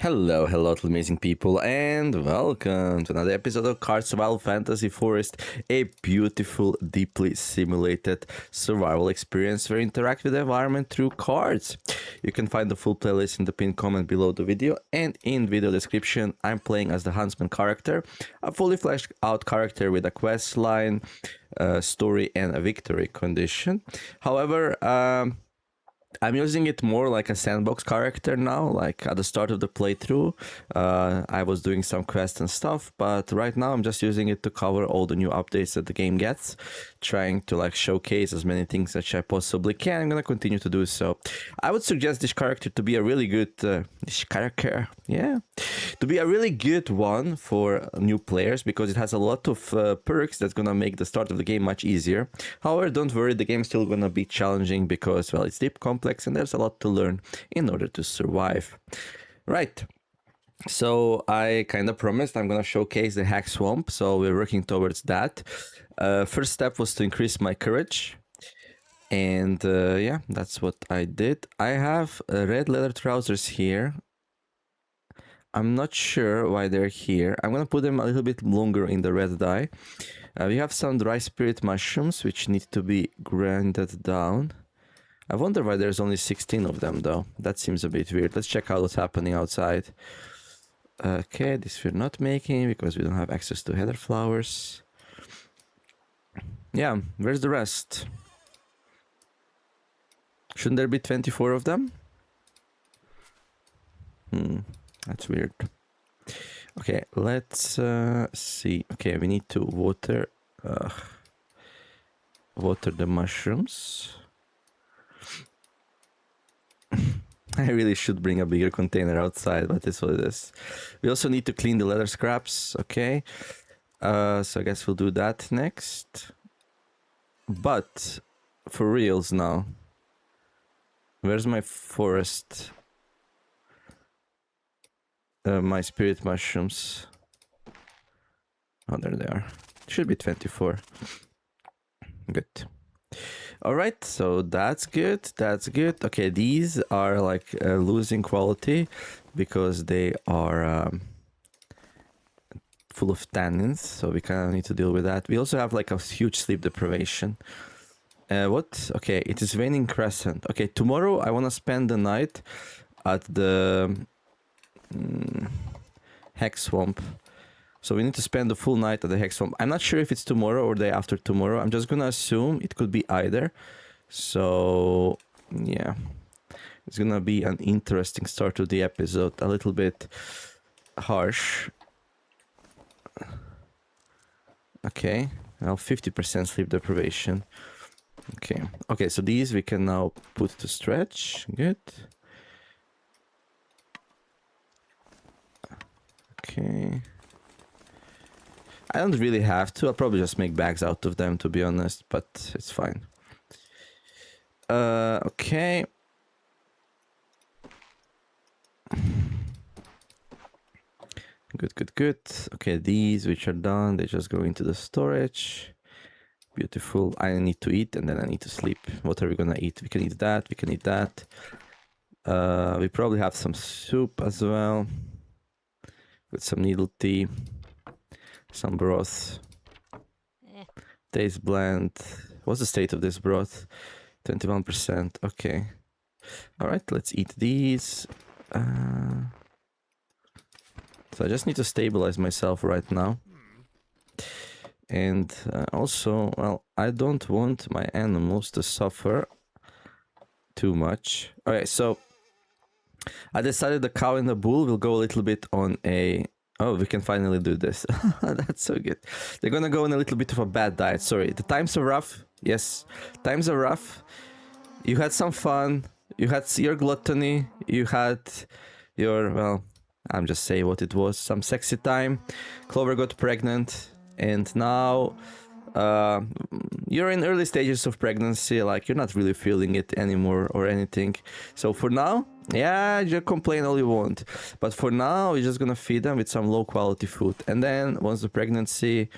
Hello to amazing people, and welcome to another episode of Card Survival Fantasy Forest, a beautiful, deeply simulated survival experience where you interact with the environment through cards. You can find the full playlist in the pinned comment below the video, and in video description, I'm playing as the Huntsman character, a fully fleshed out character with a quest line, story, and a victory condition. However, I'm using it more like a sandbox character now. Like at the start of the playthrough, I was doing some quests and stuff, but right now I'm just using it to cover all the new updates that the game gets, trying to like showcase as many things as I possibly can. I'm gonna continue to do so. I would suggest this character to be a really good to be a really good one for new players because it has a lot of perks that's gonna make the start of the game much easier. However, don't worry, the game's still gonna be challenging because, well, it's deep, complex, and there's a lot to learn in order to survive. Right. So I kind of promised I'm gonna showcase the hack swamp, so we're working towards that. First step was to increase my courage, and yeah, that's what I did. I have red leather trousers here. I'm not sure why they're here. I'm gonna put them a little bit longer in the red dye. We have some dry spirit mushrooms which need to be grinded down. I wonder why there's only 16 of them though. That seems a bit weird. Let's check out what's happening outside. Okay, this we're not making because we don't have access to heather flowers. Yeah, where's the rest? Shouldn't there be 24 of them? That's weird. Okay, let's see. Okay, we need to water the mushrooms. I really should bring a bigger container outside, but it's what it is. We also need to clean the leather scraps. Okay, so I guess we'll do that next. But for reals now, where's my forest? My spirit mushrooms. Oh, there they are. Should be 24. Good. All right, so that's good. That's good. Okay, these are like losing quality because they are full of tannins, so we kind of need to deal with that. We also have like a huge sleep deprivation. What? Okay, it is waning crescent. Okay, tomorrow I want to spend the night at the Hex Swamp. So we need to spend the full night at the Hex Swamp. I'm not sure if it's tomorrow or day after tomorrow. I'm just gonna assume it could be either. So yeah, it's gonna be an interesting start to the episode. A little bit harsh. Okay, well, 50% sleep deprivation. Okay, so these we can now put to stretch. Good. Okay. I don't really have to. I'll probably just make bags out of them, to be honest, but it's fine. Okay. Good. Okay, these which are done, they just go into the storage. Beautiful. I need to eat and then I need to sleep. What are we gonna eat? We can eat that. We can eat that. We probably have some soup as well. With some needle tea. Some broth. Taste bland. What's the state of this broth? 21%. Okay. Alright, let's eat these. So I just need to stabilize myself right now. And also, well, I don't want my animals to suffer too much. Alright, so I decided the cow and the bull will go a little bit on a... Oh, we can finally do this. That's so good. They're gonna go on a little bit of a bad diet. Sorry, the times are rough. Yes, times are rough. You had some fun. You had your gluttony. You had your, well, I'm just saying what it was. Some sexy time. Clover got pregnant. And now you're in early stages of pregnancy. Like, you're not really feeling it anymore or anything. So for now... Yeah, you complain all you want. But for now, we're just gonna feed them with some low quality food. And then once the pregnancy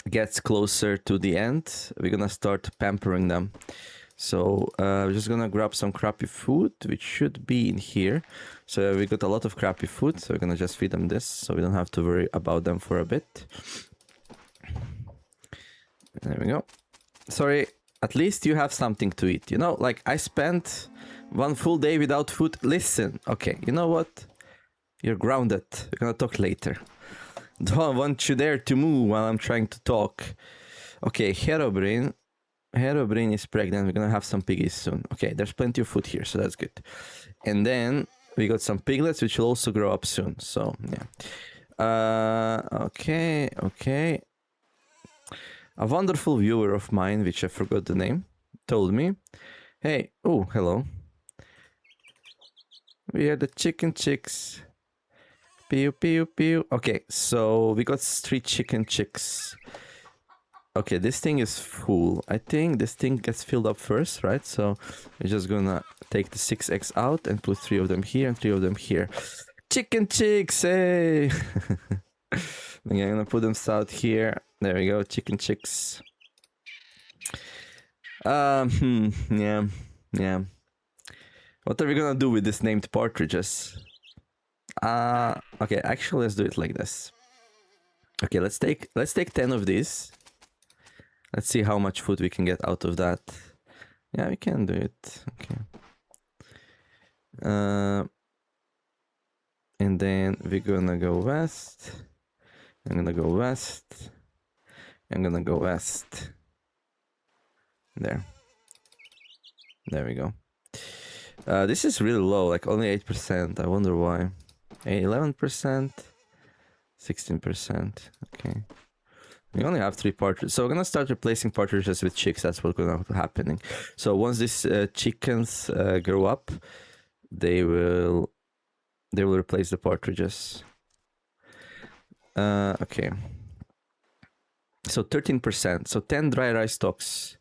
gets closer to the end, we're gonna start pampering them. So we're just gonna grab some crappy food, which should be in here. So we got a lot of crappy food, so we're gonna just feed them this, so we don't have to worry about them for a bit. There we go. Sorry, at least you have something to eat. You know, like I spent one full day without food. Listen, okay, you know what? You're grounded. We're gonna talk later. Don't want you there to move while I'm trying to talk. Okay, Herobrine. Herobrine is pregnant. We're gonna have some piggies soon. Okay, there's plenty of food here, so that's good. And then we got some piglets, which will also grow up soon. So yeah. Okay. A wonderful viewer of mine, which I forgot the name, told me, "Hey, oh, hello. We are the chicken chicks. Pew pew pew." Okay, so we got 3 chicken chicks. Okay, this thing is full. I think this thing gets filled up first, right? So we're just gonna take the 6 eggs out and put 3 of them here and 3 of them here. Chicken chicks, hey! I'm gonna put them out here. There we go, chicken chicks. Yeah. What are we gonna do with this named partridges? Okay, actually let's do it like this. Okay, let's take 10 of these. Let's see how much food we can get out of that. Yeah, we can do it. Okay. And then we're gonna go west. I'm gonna go west. I'm gonna go west. There. There we go. This is really low, like only 8%. I wonder why. 11%. 16%. Okay. We only have 3 partridges, so we're gonna start replacing partridges with chicks. That's what's gonna be happening. So once these chickens grow up, they will replace the partridges. Okay. So 13%. So 10 dry rice stalks.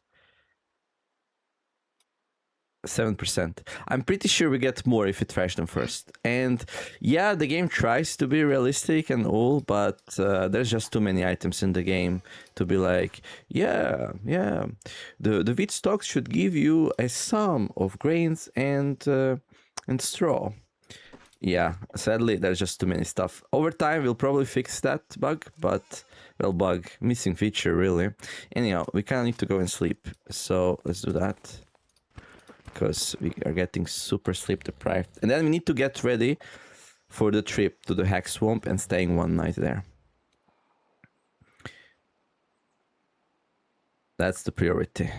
7%. I'm pretty sure we get more if we trash them first. And yeah, the game tries to be realistic and all, but there's just too many items in the game to be like, yeah. The wheat stalks should give you a sum of grains and straw. Yeah, sadly, there's just too many stuff. Over time, we'll probably fix that bug, but, well, missing feature, really. Anyhow, we kind of need to go and sleep, so let's do that. Because we are getting super sleep deprived. And then we need to get ready for the trip to the Hack Swamp and staying one night there. That's the priority.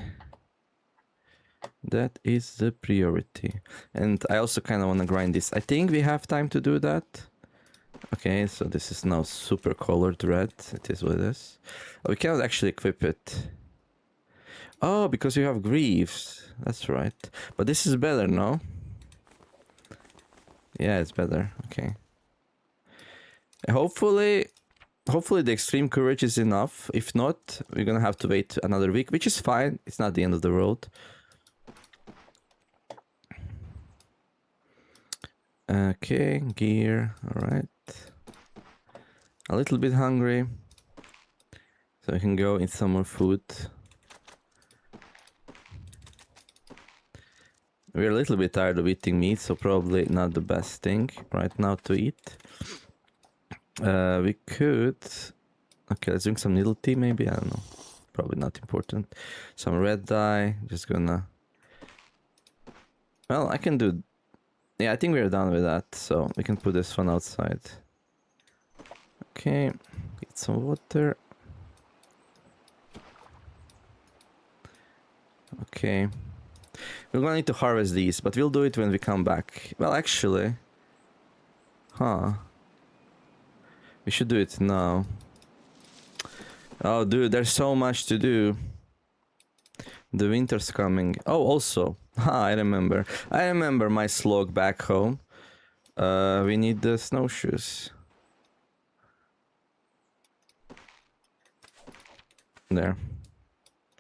That is the priority. And I also kind of want to grind this. I think we have time to do that. Okay, so this is now super colored red. It is what it is. Oh, we cannot actually equip it. Oh, because you have greaves. That's right. But this is better, no? Yeah, it's better. Okay. Hopefully the extreme courage is enough. If not, we're gonna have to wait another week, which is fine. It's not the end of the world. Okay, gear. Alright. A little bit hungry. So I can go eat some more food. We're a little bit tired of eating meat, so probably not the best thing right now to eat. We could... Okay, let's drink some needle tea maybe, I don't know. Probably not important. Some red dye, just gonna... Well, I can do... Yeah, I think we're done with that, so we can put this one outside. Okay, get some water. Okay. We're gonna need to harvest these, but we'll do it when we come back. Well, actually... Huh. We should do it now. Oh, dude, there's so much to do. The winter's coming. Oh, also... I remember. I remember my slog back home. We need the snowshoes. There.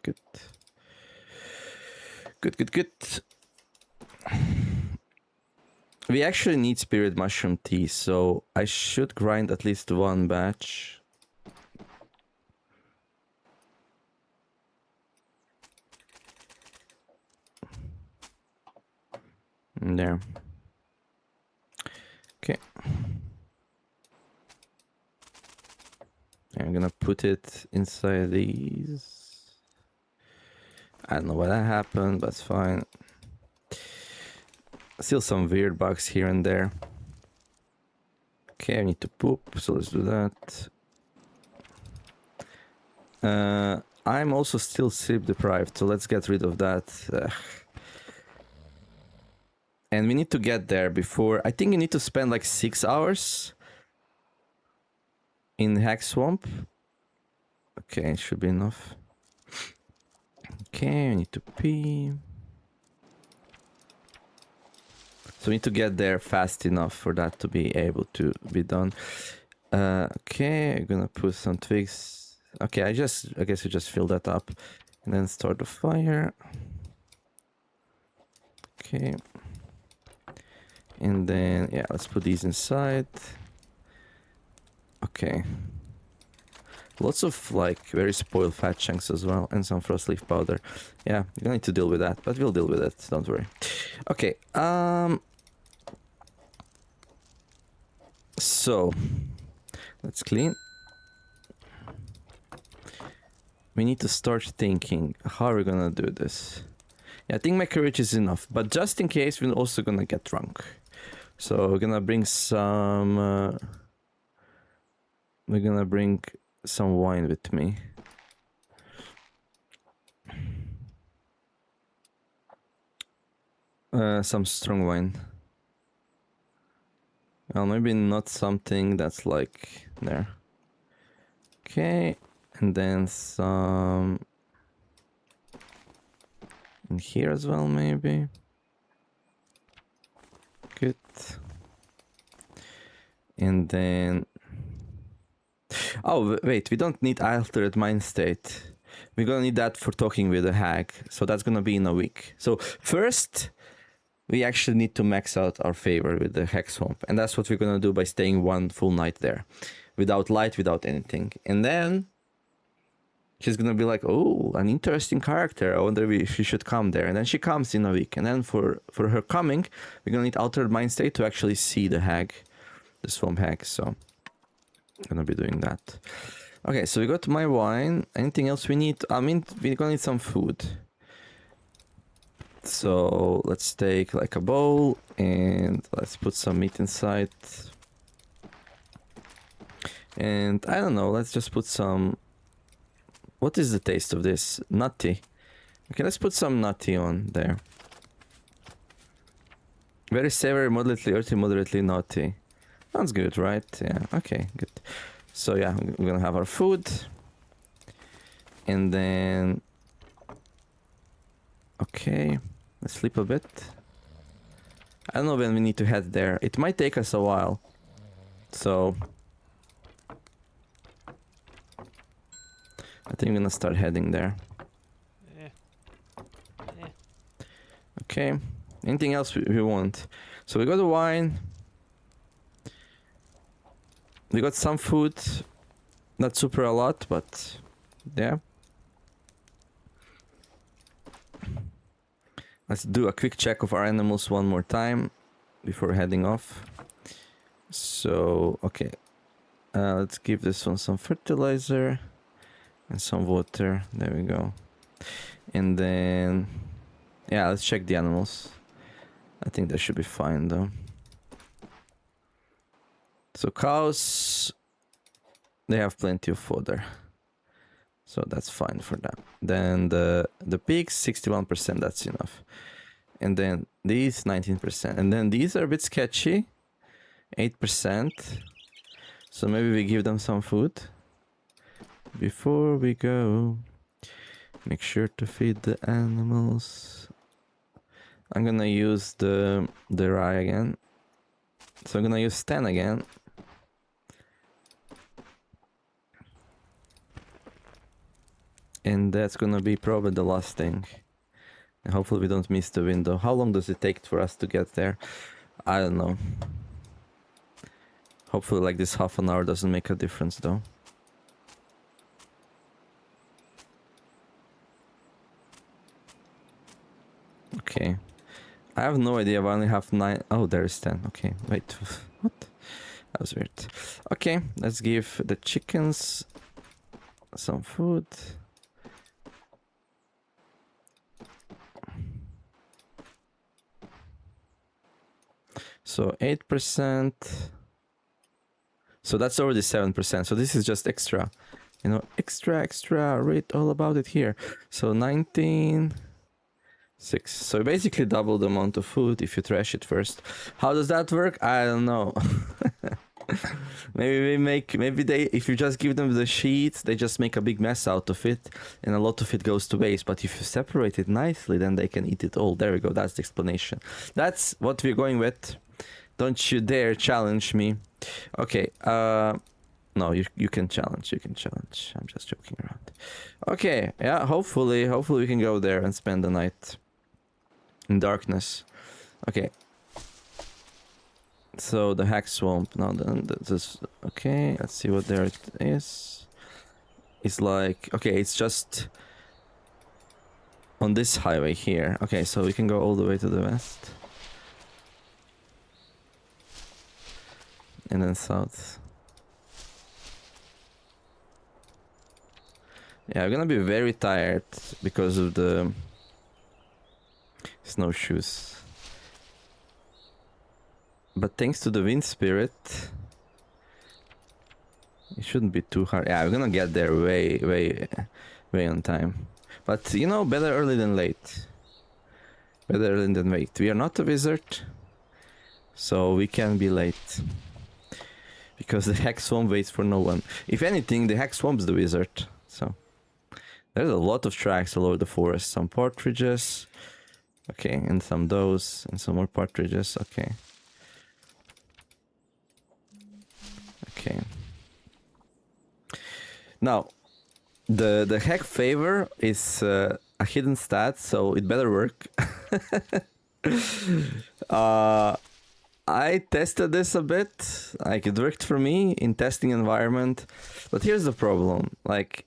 Good. Good. We actually need spirit mushroom tea, so I should grind at least one batch. There. Okay. I'm gonna put it inside these. I don't know why that happened, but it's fine. Still some weird bugs here and there. Okay, I need to poop, so let's do that. I'm also still sleep deprived, so let's get rid of that. And we need to get there before... I think you need to spend like 6 hours in Hack Swamp. Okay, it should be enough. Okay, I need to pee. So we need to get there fast enough for that to be able to be done. Okay, I'm gonna put some twigs. Okay, I guess we just fill that up and then start the fire. Okay. And then, yeah, let's put these inside. Okay. Lots of, like, very spoiled fat chunks as well, and some frost leaf powder. Yeah, you're gonna need to deal with that, but we'll deal with it, don't worry. Okay, so, let's clean. We need to start thinking, how are we gonna do this? Yeah, I think my courage is enough, but just in case, we're also gonna get drunk. So, we're gonna bring some... we're gonna bring some wine with me. Some strong wine. Well, maybe not something that's like there. Okay, and then some in here as well, maybe. Good. And then... Oh, wait, we don't need altered mind state. We're gonna need that for talking with the hag, so that's gonna be in a week. So first, we actually need to max out our favor with the Hex Swamp, and that's what we're gonna do by staying one full night there. Without light, without anything. And then, she's gonna be like, oh, an interesting character, I wonder if she should come there. And then she comes in a week, and then for her coming, we're gonna need altered mind state to actually see the hag, the swamp hag, so... I'm gonna be doing that. Okay, so we got my wine. Anything else we need? I mean, we're gonna need some food. So let's take like a bowl and let's put some meat inside. And I don't know, let's just put some... What is the taste of this? Nutty. Okay, let's put some nutty on there. Very savory, moderately earthy, moderately nutty. Sounds good, right? Yeah, okay, good. So yeah, we're gonna have our food. And then... Okay, let's sleep a bit. I don't know when we need to head there. It might take us a while. So... I think I'm gonna start heading there. Okay, anything else we want? So we got the wine. We got some food, not super a lot, but yeah. Let's do a quick check of our animals one more time before heading off. So, okay. Let's give this one some fertilizer and some water. There we go. And then, yeah, let's check the animals. I think that should be fine though. So cows, they have plenty of fodder. So that's fine for them. Then the pigs, 61%, that's enough. And then these, 19%. And then these are a bit sketchy, 8%. So maybe we give them some food. Before we go, make sure to feed the animals. I'm gonna use the rye again. So I'm gonna use 10 again. And that's gonna be probably the last thing. And hopefully we don't miss the window. How long does it take for us to get there? I don't know. Hopefully like this half an hour doesn't make a difference though. Okay. I have no idea. I only have 9. Oh, there's 10. Okay, wait. What? That was weird. Okay, let's give the chickens some food. So 8%. So that's already 7%. So this is just extra. You know, extra. Read all about it here. So 19. 6. So basically double the amount of food if you trash it first. How does that work? I don't know. Maybe they, if you just give them the sheets, they just make a big mess out of it and a lot of it goes to waste. But if you separate it nicely, then they can eat it all. There we go. That's the explanation. That's what we're going with. Don't you dare challenge me. Okay. No, you can challenge. You can challenge. I'm just joking around. Okay. Yeah. Hopefully we can go there and spend the night in darkness. Okay. So the hack swamp. Now then this. Okay. Let's see what there it is. It's like, okay, it's just on this highway here. Okay, so we can go all the way to the west. And then south. Yeah, I'm gonna be very tired because of the snowshoes. But thanks to the wind spirit, it shouldn't be too hard. Yeah, I'm gonna get there way on time. But you know, better early than late. Better early than late. We are not a wizard, so we can be late. Because the hex swamp waits for no one. If anything, the hex swamp's the wizard. So there's a lot of tracks all over the forest. Some partridges. Okay, and some does, and some more partridges. Okay. Okay. Now, the heck favor is a hidden stat, so it better work. I tested this a bit, like it worked for me in testing environment, but here's the problem, like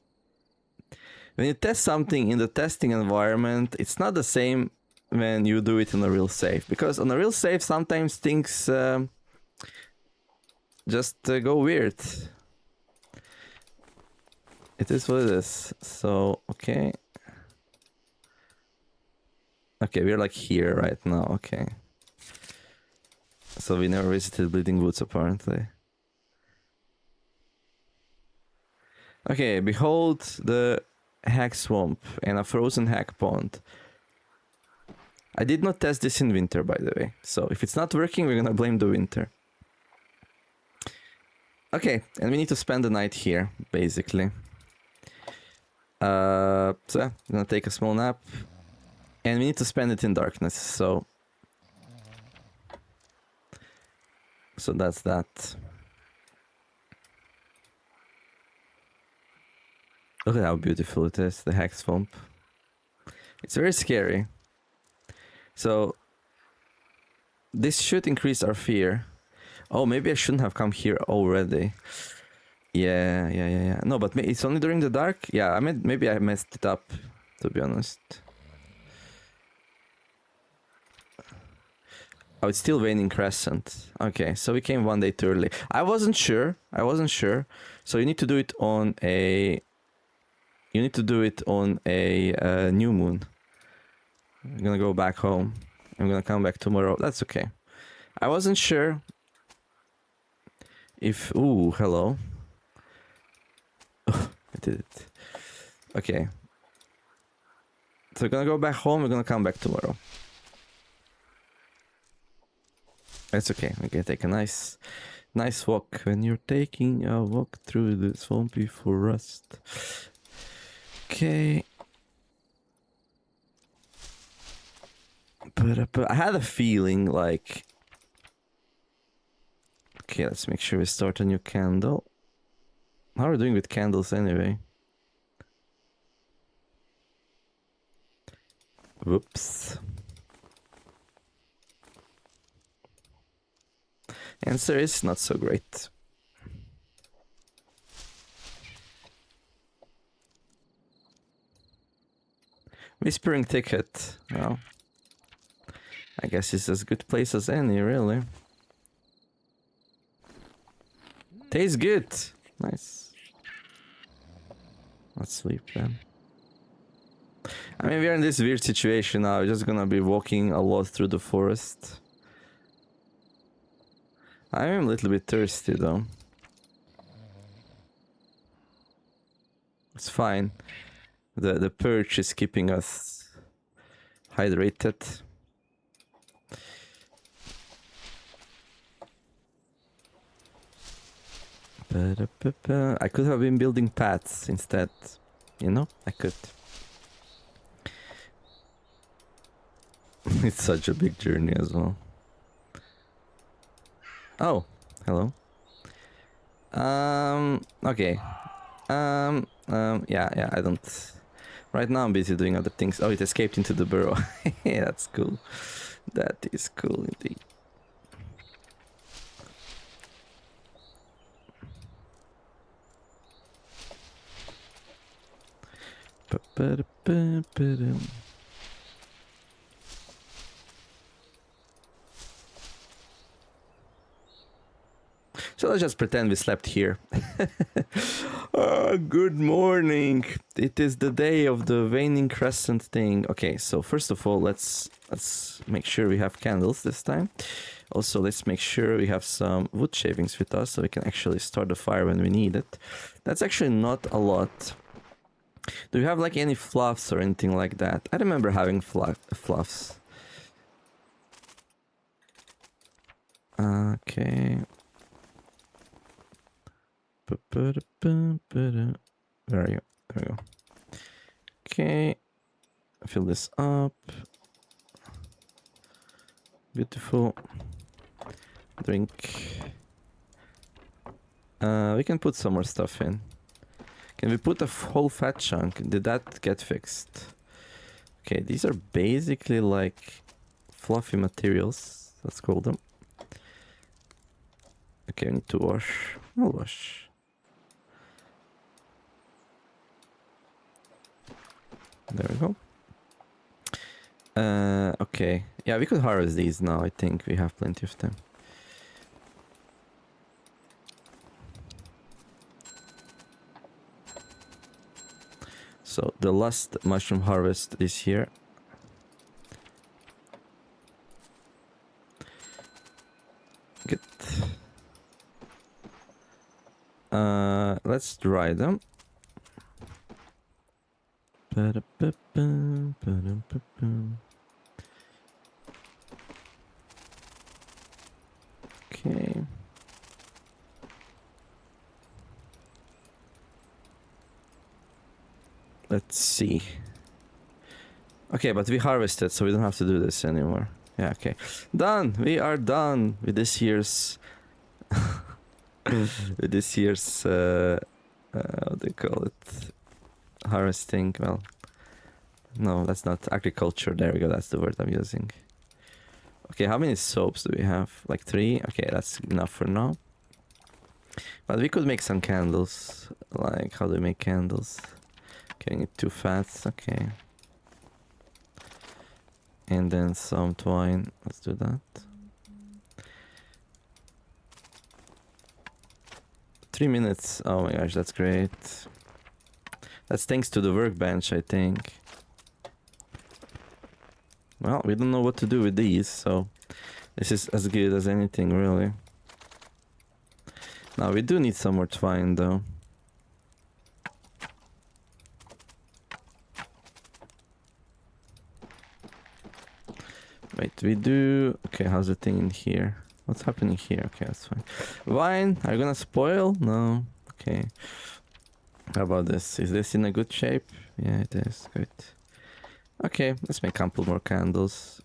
when you test something in the testing environment, it's not the same when you do it in a real save, because on a real save sometimes things just go weird. It is what it is. So okay, we're like here right now. Okay. So we never visited Bleeding Woods, apparently. Okay, behold the hack swamp and a frozen hack pond. I did not test this in winter, by the way. So if it's not working, we're gonna blame the winter. Okay, and we need to spend the night here, basically. So yeah, I'm gonna take a small nap. And we need to spend it in darkness, so that's that. Look at how beautiful it is, the hack swamp. It's very scary. So this should increase our fear. Oh, maybe I shouldn't have come here already. Yeah. No, but it's only during the dark? Yeah, I mean, maybe I messed it up, to be honest. Oh, it's still waning crescent. Okay, so we came one day too early. I wasn't sure. So you need to do it on a... new moon. I'm gonna go back home. I'm gonna come back tomorrow. That's okay. I wasn't sure if... Ooh, hello. I did it. Okay. So we're gonna go back home. We're gonna come back tomorrow. That's okay. We can take a nice walk. When you're taking a walk through the swampy forest. Okay. But I had a feeling like... Okay, let's make sure we start a new candle. How are we doing with candles anyway? Whoops. Answer is not so great. Whispering ticket. Well, I guess it's as good place as any, really. Tastes good. Nice. Let's sleep then. I mean, we're in this weird situation now. We're just gonna be walking a lot through the forest. I am a little bit thirsty though. It's fine. The perch is keeping us hydrated. I could have been building paths instead. You know, I could. It's such a big journey as well. Oh, hello. Okay. Yeah, I don't... Right now I'm busy doing other things. Oh, it escaped into the burrow. Yeah, that's cool. That is cool indeed. So let's just pretend we slept here. Good morning. It is the day of the waning crescent thing. Okay, so first of all, let's make sure we have candles this time. Also, let's make sure we have some wood shavings with us so we can actually start the fire when we need it. That's actually not a lot. Do you have like any fluffs or anything like that? I remember having fluffs. Okay. Where are you? There we go. Okay. Fill this up. Beautiful. Drink. We can put some more stuff in. Can we put a whole fat chunk? Did that get fixed? Okay, these are basically like fluffy materials. Let's call them. Okay, we need to wash. I'll wash. There we go. Okay. Yeah, we could harvest these now. I think we have plenty of them. So the last mushroom harvest is here. Good. Let's dry them. Okay. Let's see. Okay, but we harvested, so we don't have to do this anymore. Yeah, okay. Done! We are done with this year's... with this year's... what do you call it? Harvesting, well... No, that's not agriculture. There we go, that's the word I'm using. Okay, how many soaps do we have? Like 3? Okay, that's enough for now. But we could make some candles. Like, how do we make candles? Okay, I need 2 fats, okay. And then some twine. Let's do that. 3 minutes. Oh my gosh, that's great. That's thanks to the workbench, I think. Well, we don't know what to do with these, so this is as good as anything, really. Now, we do need some more twine, though. Wait, we do... Okay, how's the thing in here? What's happening here? Okay, that's fine. Wine, are you gonna spoil? No. Okay. How about this? Is this in a good shape? Yeah, it is. Good. Okay, let's make a couple more candles.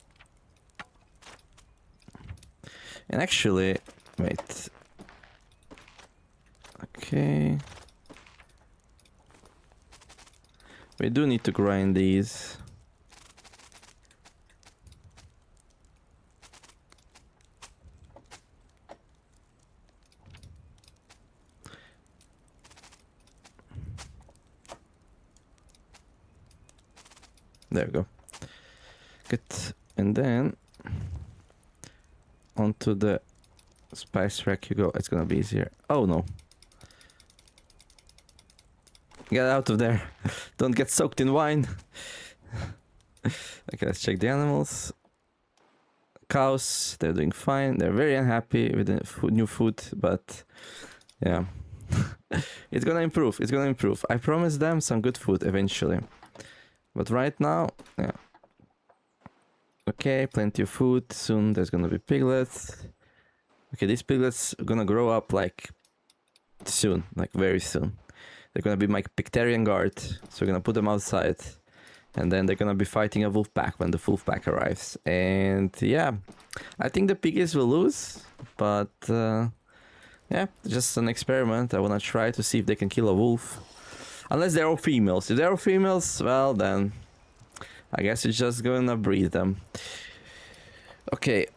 And actually... Wait. Okay. We do need to grind these. There we go. Good. And then onto the spice rack you go. It's gonna be easier. Oh no. Get out of there. Don't get soaked in wine. Okay, let's check the animals. Cows, they're doing fine. They're very unhappy with the new food, but yeah. It's gonna improve. It's gonna improve. I promise them some good food eventually. But right now, yeah. Okay, plenty of food. Soon there's gonna be piglets. Okay, these piglets are gonna grow up like soon, like very soon. They're gonna be my Pictarian guard, so we're gonna put them outside. And then they're gonna be fighting a wolf pack when the wolf pack arrives. And yeah, I think the piggies will lose, but yeah, just an experiment. I wanna try to see if they can kill a wolf. Unless they're all females. If they're all females, well then, I guess it's just gonna breed them. Okay,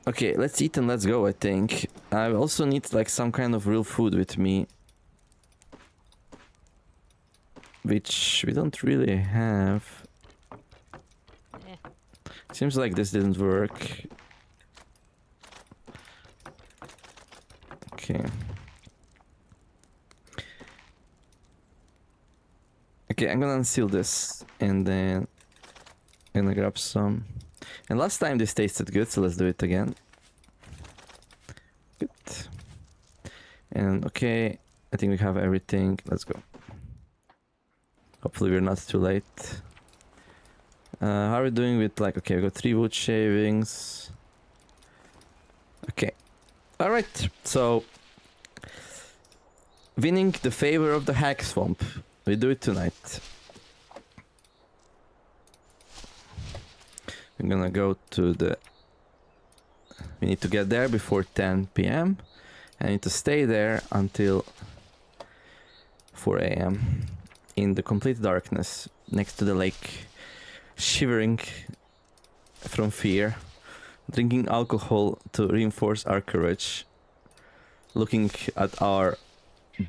okay, let's eat and let's go, I think. I also need like some kind of real food with me. Which we don't really have. Seems like this didn't work. Okay. Okay, I'm gonna unseal this and then I'm gonna grab some. And last time this tasted good, so let's do it again. Good. And okay, I think we have everything. Let's go. Hopefully we're not too late. How are we doing with like, okay, we got 3 wood shavings. Okay. Alright, so winning the favor of the hack swamp. We do it tonight. I'm gonna go to the... We need to get there before 10 PM. I need to stay there until 4 AM. In the complete darkness, next to the lake, shivering from fear, drinking alcohol to reinforce our courage, looking at our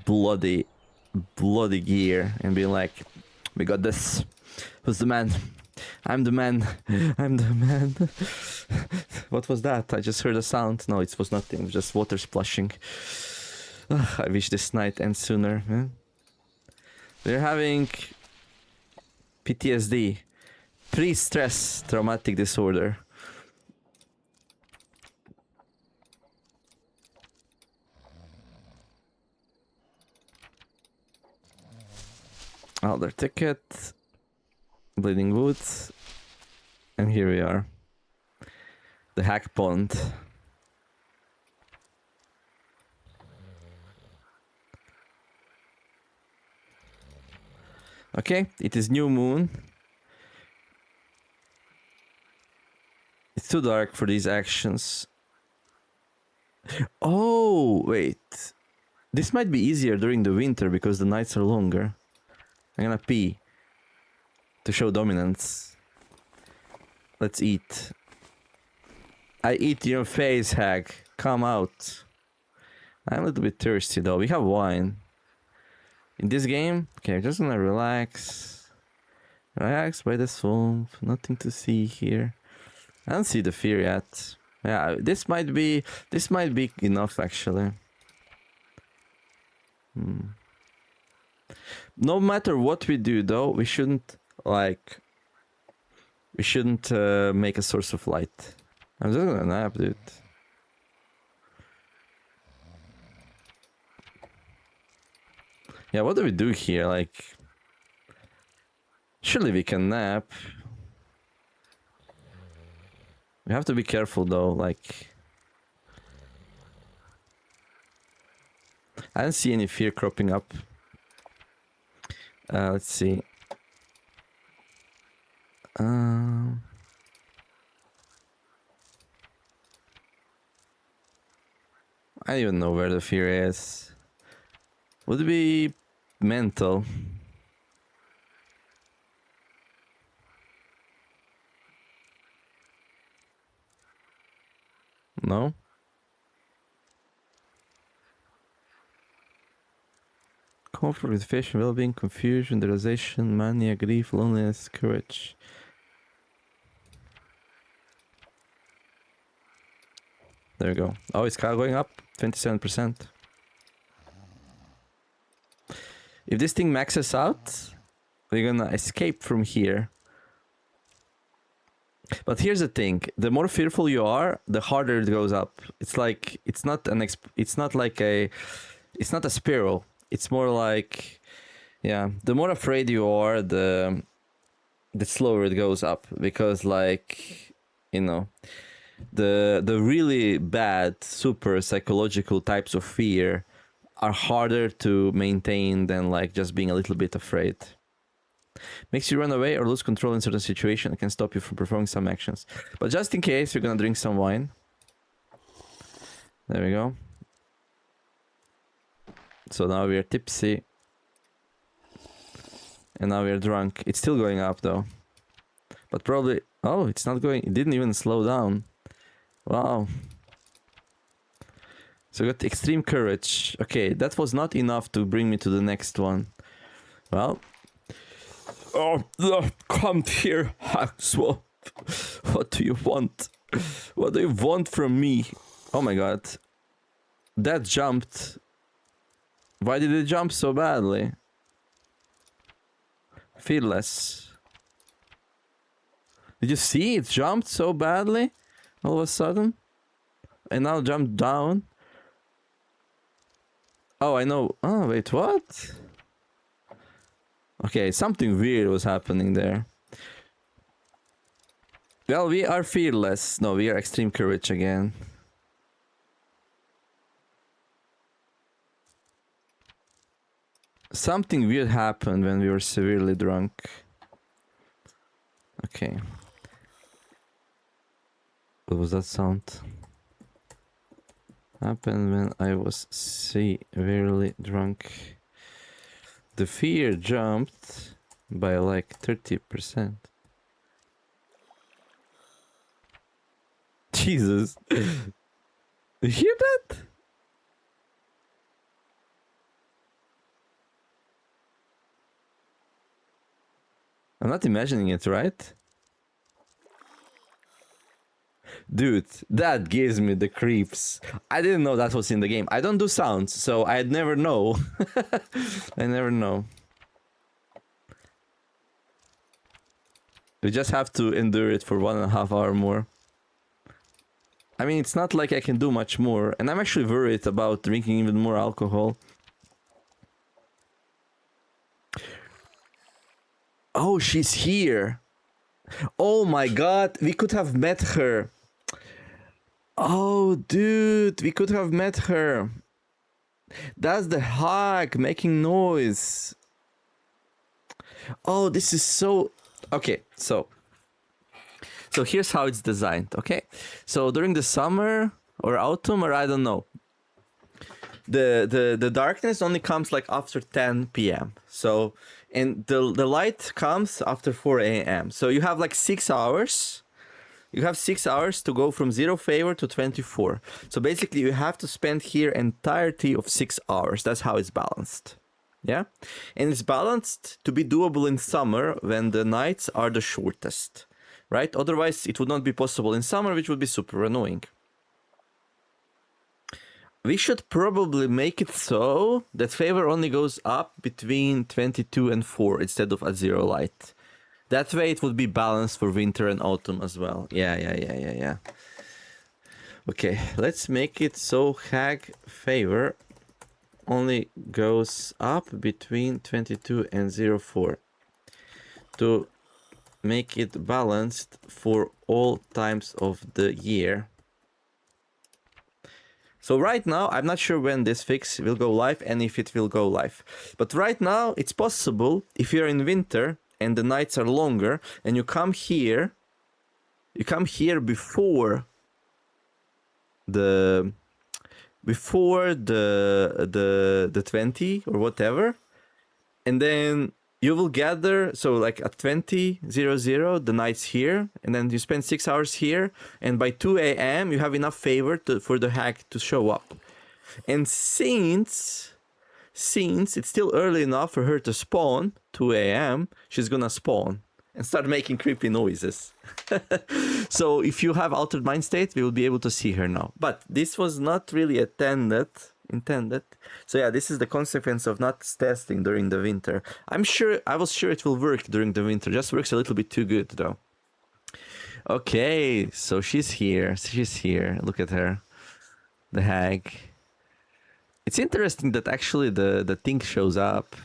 bloody gear and being like, we got this. Who's the man? I'm the man. I'm the man. What was that? I just heard a sound. No, it was nothing. It was just water splashing. I wish this night ends sooner. Huh? We're having PTSD, pre-stress traumatic disorder. Elder ticket, bleeding woods, and here we are. The hack pond. Okay, it is new moon. It's too dark for these actions. Oh, wait. This might be easier during the winter because the nights are longer. I'm gonna pee to show dominance. Let's eat. I eat your face, hag. Come out. I'm a little bit thirsty though. We have wine. In this game, okay, I'm just gonna relax. Relax by the swamp. Nothing to see here. I don't see the fear yet. Yeah, this might be enough actually. No matter what we do though, we shouldn't make a source of light. I'm just gonna nap, dude. Yeah, what do we do here? Like, surely we can nap. We have to be careful though, like... I don't see any fear cropping up. Let's see. I don't even know where the fear is. Would it be mental? No? Comfort with fish, well-being, confusion, realization, mania, grief, loneliness, courage. There we go. Oh, it's kind of going up 27%. If this thing maxes out, we're gonna escape from here. But here's the thing: the more fearful you are, the harder it goes up. It's like it's not a spiral. It's more like, yeah. The more afraid you are, the slower it goes up, because like, you know, the really bad super psychological types of fear are harder to maintain than like just being a little bit afraid. Makes you run away or lose control in certain situations and can stop you from performing some actions. But just in case, we're gonna drink some wine. There we go. So now we are tipsy. And now we are drunk. It's still going up though. But probably... Oh, it's not going... It didn't even slow down. Wow. So we got extreme courage. Okay, that was not enough to bring me to the next one. Well... Oh, come here, Hackswap. What do you want? What do you want from me? Oh my god. That jumped. Why did it jump so badly? Fearless. Did you see it jumped so badly? All of a sudden? And now jumped down. Oh, I know. Oh, wait, what? Okay, something weird was happening there. Well, we are fearless. No, we are extreme courage again. Something weird happened when we were severely drunk. Okay. What was that sound? Happened when I was severely drunk. The fear jumped by like 30%. Jesus. You hear that? I'm not imagining it, right? Dude, that gives me the creeps. I didn't know that was in the game. I don't do sounds, so I'd never know. I never know. We just have to endure it for 1.5 hours more. I mean, it's not like I can do much more, and I'm actually worried about drinking even more alcohol. Oh, she's here. Oh my god, we could have met her. Oh, dude, we could have met her. That's the hack, making noise. Oh, this is so... Okay, so here's how it's designed, okay? So during the summer or autumn, or I don't know, the darkness only comes like after 10 p.m. So, and the light comes after 4 a.m. So you have like 6 hours. You have 6 hours to go from 0 favor to 24. So basically you have to spend here entirety of 6 hours. That's how it's balanced. Yeah? And it's balanced to be doable in summer when the nights are the shortest. Right? Otherwise it would not be possible in summer, which would be super annoying. We should probably make it so that favor only goes up between 22 and 4 instead of at 0 light. That way it would be balanced for winter and autumn as well. Yeah. Okay, let's make it so hag favor only goes up between 22 and 04 to make it balanced for all times of the year. So right now, I'm not sure when this fix will go live and if it will go live. But right now, it's possible if you're in winter and the nights are longer and you come here before the 20 or whatever, and then you will gather, so like at 20:00 the night's here, and then you spend 6 hours here, and by 2 a.m. you have enough favor for the hack to show up. And since it's still early enough for her to spawn, 2 a.m., she's gonna spawn. and start making creepy noises. So if you have altered mind state, we will be able to see her now. But this was not really intended. So yeah, this is the consequence of not testing during the winter. I was sure it will work during the winter. Just works a little bit too good though. Okay, so she's here. Look at her. The hag. It's interesting that actually the thing shows up.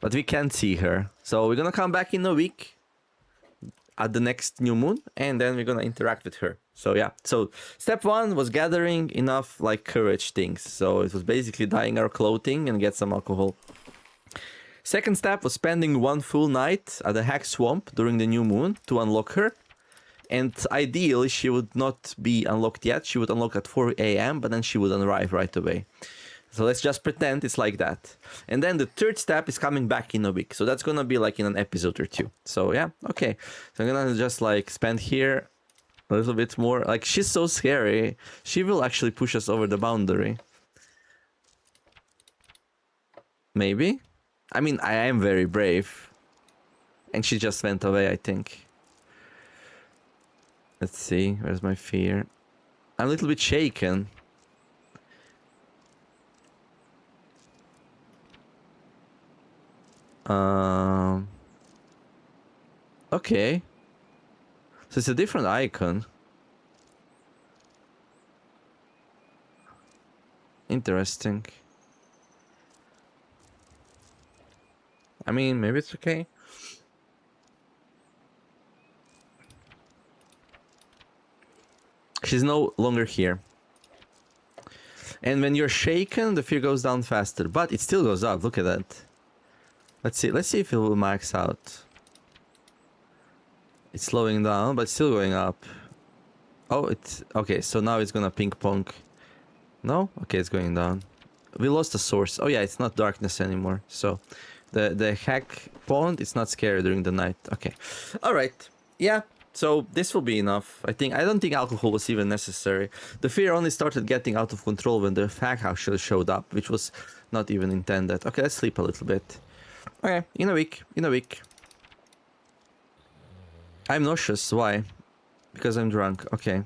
But we can't see her. So we're gonna come back in a week at the next new moon, and then we're gonna interact with her. So yeah, so step 1 was gathering enough like courage things. So it was basically dyeing our clothing and get some alcohol. Second step was spending 1 full night at the hag swamp during the new moon to unlock her. And ideally she would not be unlocked yet. She would unlock at 4 a.m. but then she would arrive right away. So let's just pretend it's like that. And then the third step is coming back in a week. So that's gonna be like in an episode or 2. So yeah, okay. So I'm gonna just like spend here a little bit more. Like, she's so scary. She will actually push us over the boundary. Maybe? I mean, I am very brave. And she just went away, I think. Let's see, where's my fear? I'm a little bit shaken. Okay. So it's a different icon. Interesting. I mean, maybe it's okay. She's no longer here. And when you're shaken, the fear goes down faster, but it still goes up. Look at that. Let's see if it will max out. It's slowing down, but still going up. Oh, it's okay. So now it's gonna ping pong. No? Okay, it's going down. We lost the source. Oh yeah, it's not darkness anymore. So the hack pond, it's not scary during the night. Okay. All right. Yeah. So this will be enough. I don't think alcohol was even necessary. The fear only started getting out of control when the hack actually showed up, which was not even intended. Okay, let's sleep a little bit. Okay, in a week. I'm nauseous. Why? Because I'm drunk. Okay.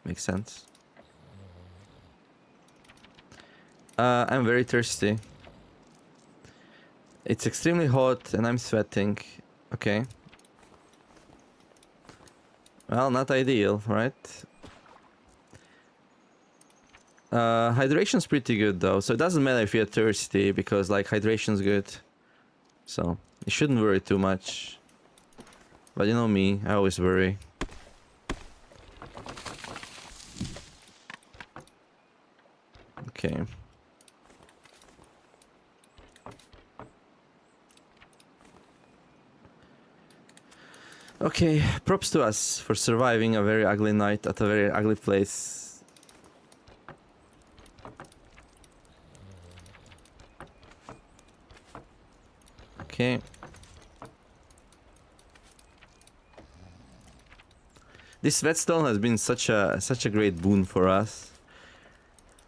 Makes sense. I'm very thirsty. It's extremely hot and I'm sweating. Okay. Well, not ideal, right? Hydration's pretty good though, so it doesn't matter if you're thirsty because like hydration's good. So you shouldn't worry too much. But you know me, I always worry. Okay. Okay, props to us for surviving a very ugly night at a very ugly place. Okay. This whetstone has been such a great boon for us.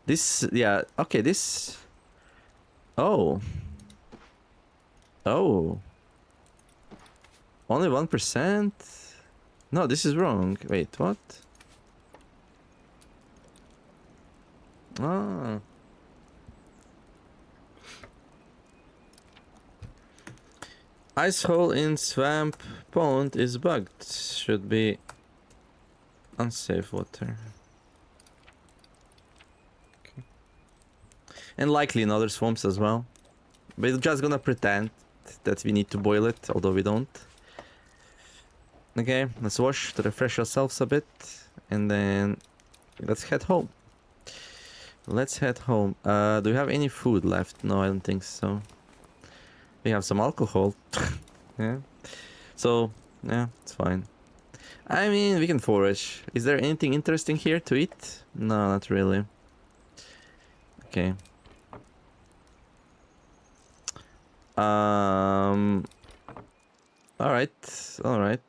This, yeah, okay, this... Oh. Oh. Only 1%? No, this is wrong. Wait, what? Ah. Ice hole in swamp pond is bugged. Should be unsafe water. Okay. And likely in other swamps as well. But we're just gonna pretend that we need to boil it, although we don't. Okay, let's wash to refresh ourselves a bit, and then let's head home. Let's head home. Do we have any food left? No, I don't think so. We have some alcohol. Yeah. So, yeah, it's fine. I mean, we can forage. Is there anything interesting here to eat? No, not really. Okay. Alright, alright.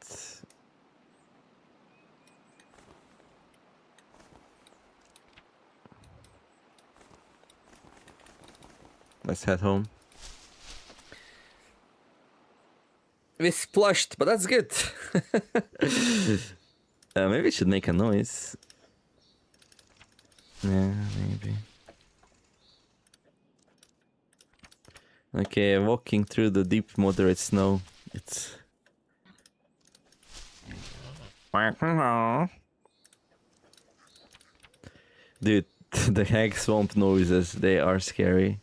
Let's head home. We splashed, but that's good. Maybe we should make a noise. Yeah, maybe. Okay, walking through the deep moderate snow. It's... Dude, the hag swamp noises, they are scary.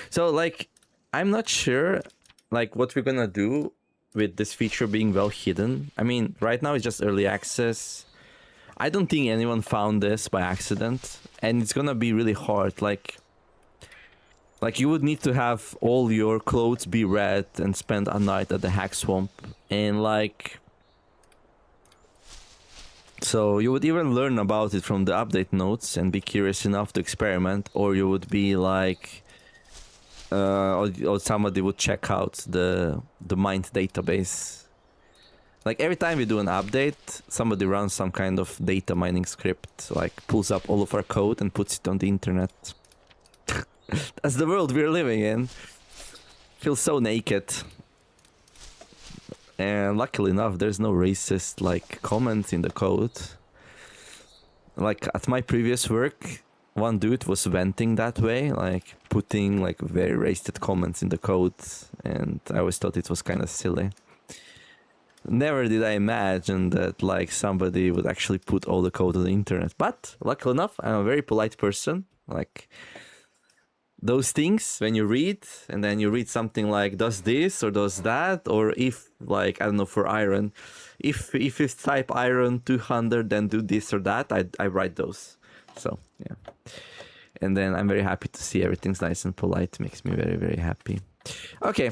So, like, I'm not sure, like, what we're gonna do with this feature being well hidden. I mean, right now it's just early access. I don't think anyone found this by accident, and it's gonna be really hard. Like you would need to have all your clothes be red and spend a night at the hack swamp, and like, so you would even learn about it from the update notes and be curious enough to experiment, or you would be like, or somebody would check out the mind database. Like every time we do an update, somebody runs some kind of data mining script, like pulls up all of our code and puts it on the internet. That's the world we're living in. Feel so naked. And luckily enough, there's no racist like comments in the code. Like at my previous work, one dude was venting that way, like putting like very racist comments in the code, and I always thought it was kind of silly. Never did I imagine that like somebody would actually put all the code on the internet. But luckily enough, I'm a very polite person. Like those things when you read and then you read something like does this or does that, or if like I don't know, for iron, if you type iron 200 then do this or that, I write those. So yeah. And then I'm very happy to see everything's nice and polite. Makes me very, very happy. Okay.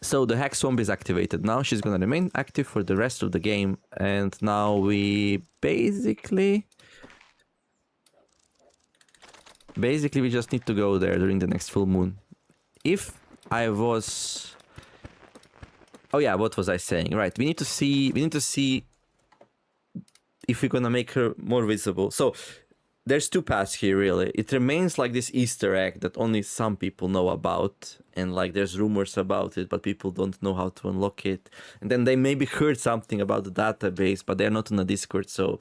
So the hack swamp is activated now. She's gonna remain active for the rest of the game. And now we basically we just need to go there during the next full moon. If I was... Oh yeah, what was I saying? Right, we need to see if we're gonna make her more visible. So there's two paths here, really. It remains like this Easter egg that only some people know about, and like there's rumors about it, but people don't know how to unlock it. And then they maybe heard something about the database, but they're not on the Discord, so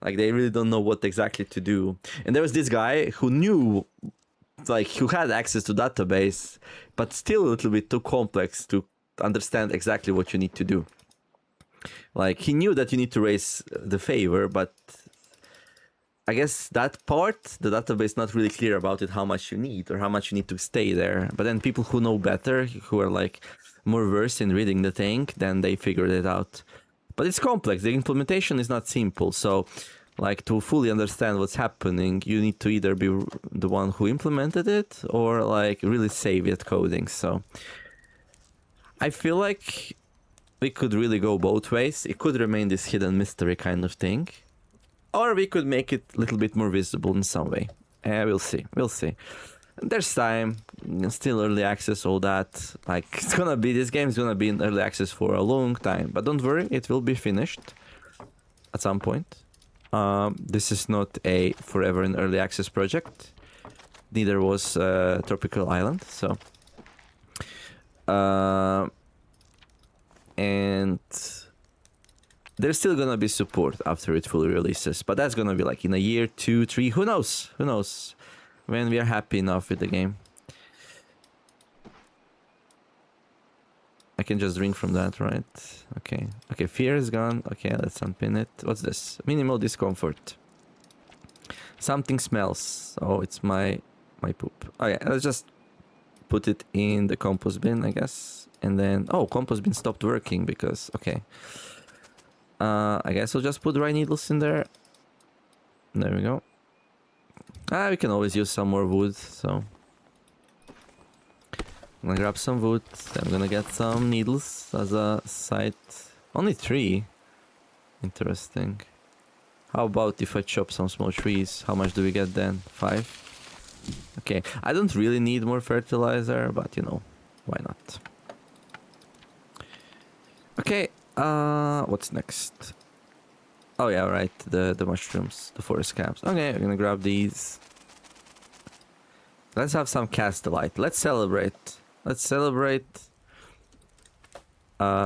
like they really don't know what exactly to do. And there was this guy who knew, like who had access to database, but still a little bit too complex to understand exactly what you need to do. Like he knew that you need to raise the favor, but I guess that part, the database not really clear about it, how much you need or how much you need to stay there. But then people who know better, who are like more versed in reading the thing, then they figured it out. But it's complex. The implementation is not simple. So like to fully understand what's happening, you need to either be the one who implemented it or like really save it coding. So I feel like we could really go both ways. It could remain this hidden mystery kind of thing, or we could make it a little bit more visible in some way. We'll see. There's time. Still early access, all that. Like, it's gonna be... This game is gonna be in early access for a long time. But don't worry, it will be finished at some point. This is not a forever in early access project. Neither was Tropical Island, so... and... There's still gonna be support after it fully releases, but that's gonna be like in a year, 2, 3, who knows? Who knows? When we are happy enough with the game. I can just drink from that, right? Okay. Okay, fear is gone. Okay, let's unpin it. What's this? Minimal discomfort. Something smells. Oh, it's my poop. Okay, let's just put it in the compost bin, I guess. And then... Oh, compost bin stopped working because... Okay. I guess we'll just put dry needles in there. There we go. We can always use some more wood, so... I'm gonna grab some wood, then I'm gonna get some needles as a side... Only 3? Interesting. How about if I chop some small trees? How much do we get then? 5? Okay, I don't really need more fertilizer, but you know, why not? Okay. What's next? Oh yeah, right, the mushrooms, the forest camps. Okay, we're gonna grab these. Let's have some cast delight. Let's celebrate. Let's celebrate.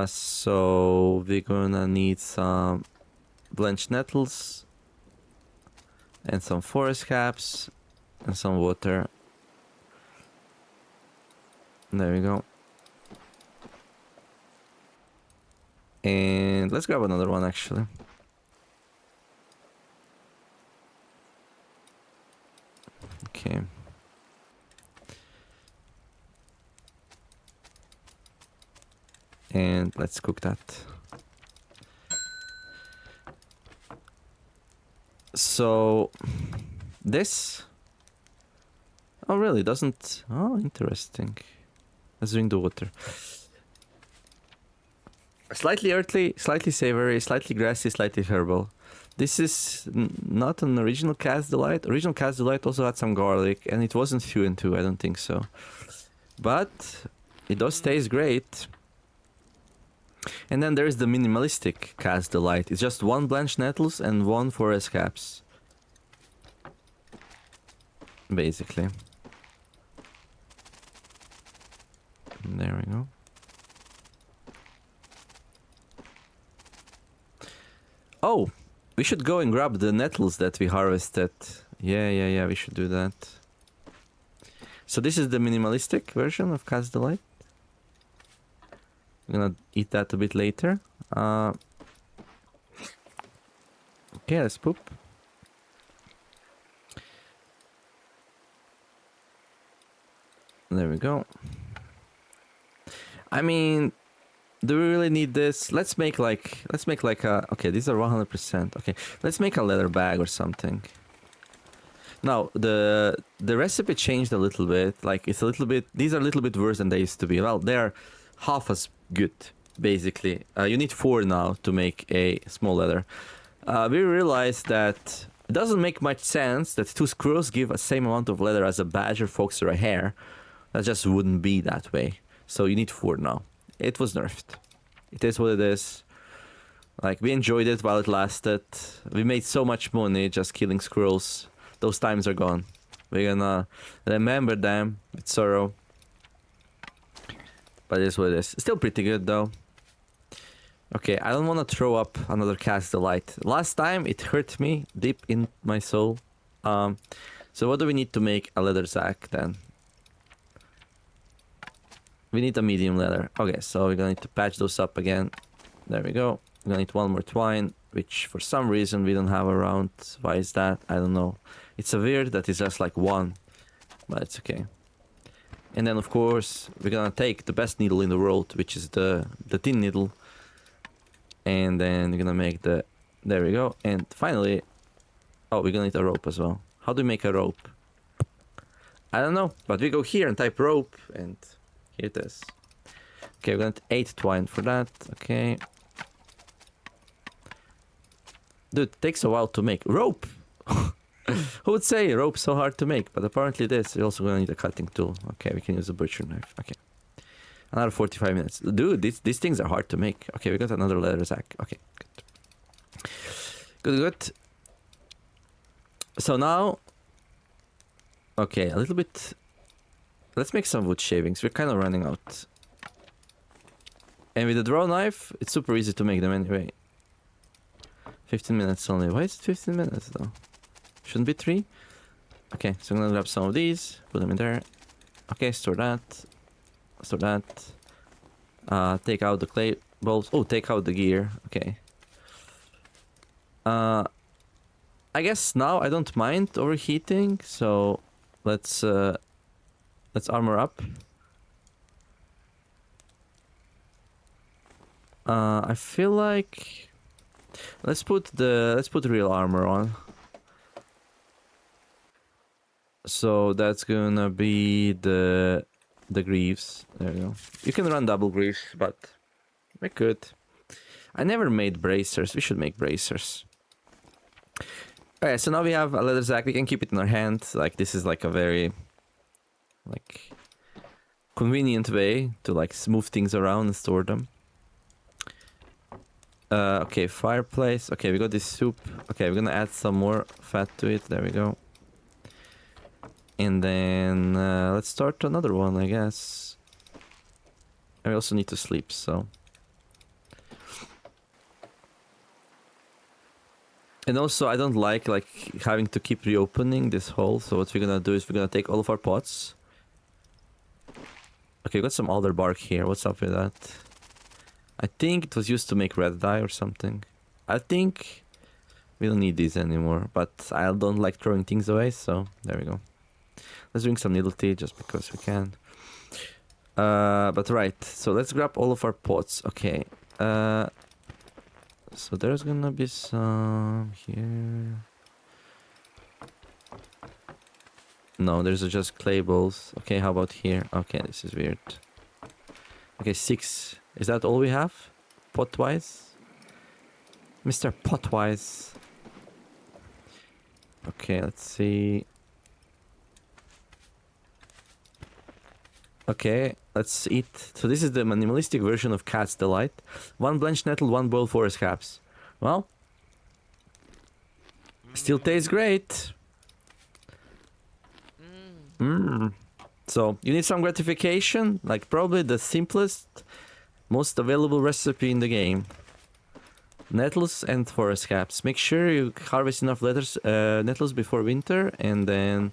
So we're gonna need some blanched nettles and some forest caps and some water. There we go. And let's grab another one actually. Okay. And let's cook that. So this, oh really doesn't, oh interesting. Let's drink the water. Slightly earthy, slightly savory, slightly grassy, slightly herbal. This is not an original Cast Delight. Original Cast Delight also had some garlic, and it wasn't Fusion 2, I don't think so. But it does taste great. And then there's the minimalistic Cast Delight. It's just 1 blanched nettles and 1 forest caps. Basically. And there we go. Oh, we should go and grab the nettles that we harvested. Yeah, we should do that. So this is the minimalistic version of Cast Delight. I'm gonna eat that a bit later. Okay, let's poop. There we go. I mean, do we really need this? Let's make like a, okay, these are 100%. Okay, let's make a leather bag or something. Now, the recipe changed a little bit. Like, it's a little bit, these are a little bit worse than they used to be. Well, they're half as good, basically. You need 4 now to make a small leather. We realized that it doesn't make much sense that 2 squirrels give the same amount of leather as a badger, fox, or a hare. That just wouldn't be that way. So you need 4 now. It was nerfed. It is what it is. Like, we enjoyed it while it lasted. We made so much money just killing squirrels. Those times are gone. We're gonna remember them with sorrow. But it is what it is. Still pretty good though. Okay, I don't want to throw up another Cast Delight. Last time it hurt me deep in my soul. So what do we need to make a leather sack then? We need a medium leather. Okay, so we're gonna need to patch those up again. There we go. We're gonna need 1 more twine, which for some reason we don't have around. Why is that? I don't know. It's a weird that it's just like 1, but it's okay. And then of course we're gonna take the best needle in the world, which is the tin needle. And then we're gonna make the, there we go. And finally, oh, we're gonna need a rope as well. How do we make a rope? I don't know, but we go here and type rope, and here it is. Okay, we're gonna need 8 twine for that. Okay. Dude, it takes a while to make rope. Who would say rope so hard to make? But apparently it is. We're also gonna need a cutting tool. Okay, we can use a butcher knife. Okay. Another 45 minutes. Dude, these things are hard to make. Okay, we got another leather sack. Okay, good. Good. So now, okay, a little bit. Let's make some wood shavings. We're kind of running out. And with the draw knife, it's super easy to make them anyway. 15 minutes only. Why is it 15 minutes though? Shouldn't be 3? Okay, so I'm gonna grab some of these, put them in there. Okay, store that. Store that. Take out the clay balls. Oh, take out the gear. Okay. I guess now I don't mind overheating, so let's armor up. I feel like let's put real armor on. So that's gonna be the greaves. There you go. You can run double greaves, but we could. I never made bracers. We should make bracers. Okay, so now we have a leather sack. We can keep it in our hand. Like, this is like a very like convenient way to like move things around and store them. Okay, fireplace. Okay, we got this soup. Okay, we're gonna add some more fat to it. There we go. And then let's start another one, I guess. I also need to sleep, so. And also, I don't like having to keep reopening this hole. So what we're gonna do is we're gonna take all of our pots. Okay, got some alder bark here. What's up with that? I think it was used to make red dye or something. I think we don't need these anymore, but I don't like throwing things away, so there we go. Let's drink some needle tea just because we can. But right, so let's grab all of our pots. Okay. So there's gonna be some here. No, there's just clay balls. Okay, how about here? Okay, this is weird. Okay, 6. Is that all we have? Pot-wise? Mr. Pot-wise. Okay, let's see. Okay, let's eat. So this is the minimalistic version of Cat's Delight. 1 blanched nettle, 1 boiled forest scraps. Well, still tastes great. So you need some gratification, like probably the simplest, most available recipe in the game. Nettles and forest scraps. Make sure you harvest enough nettles before winter, and then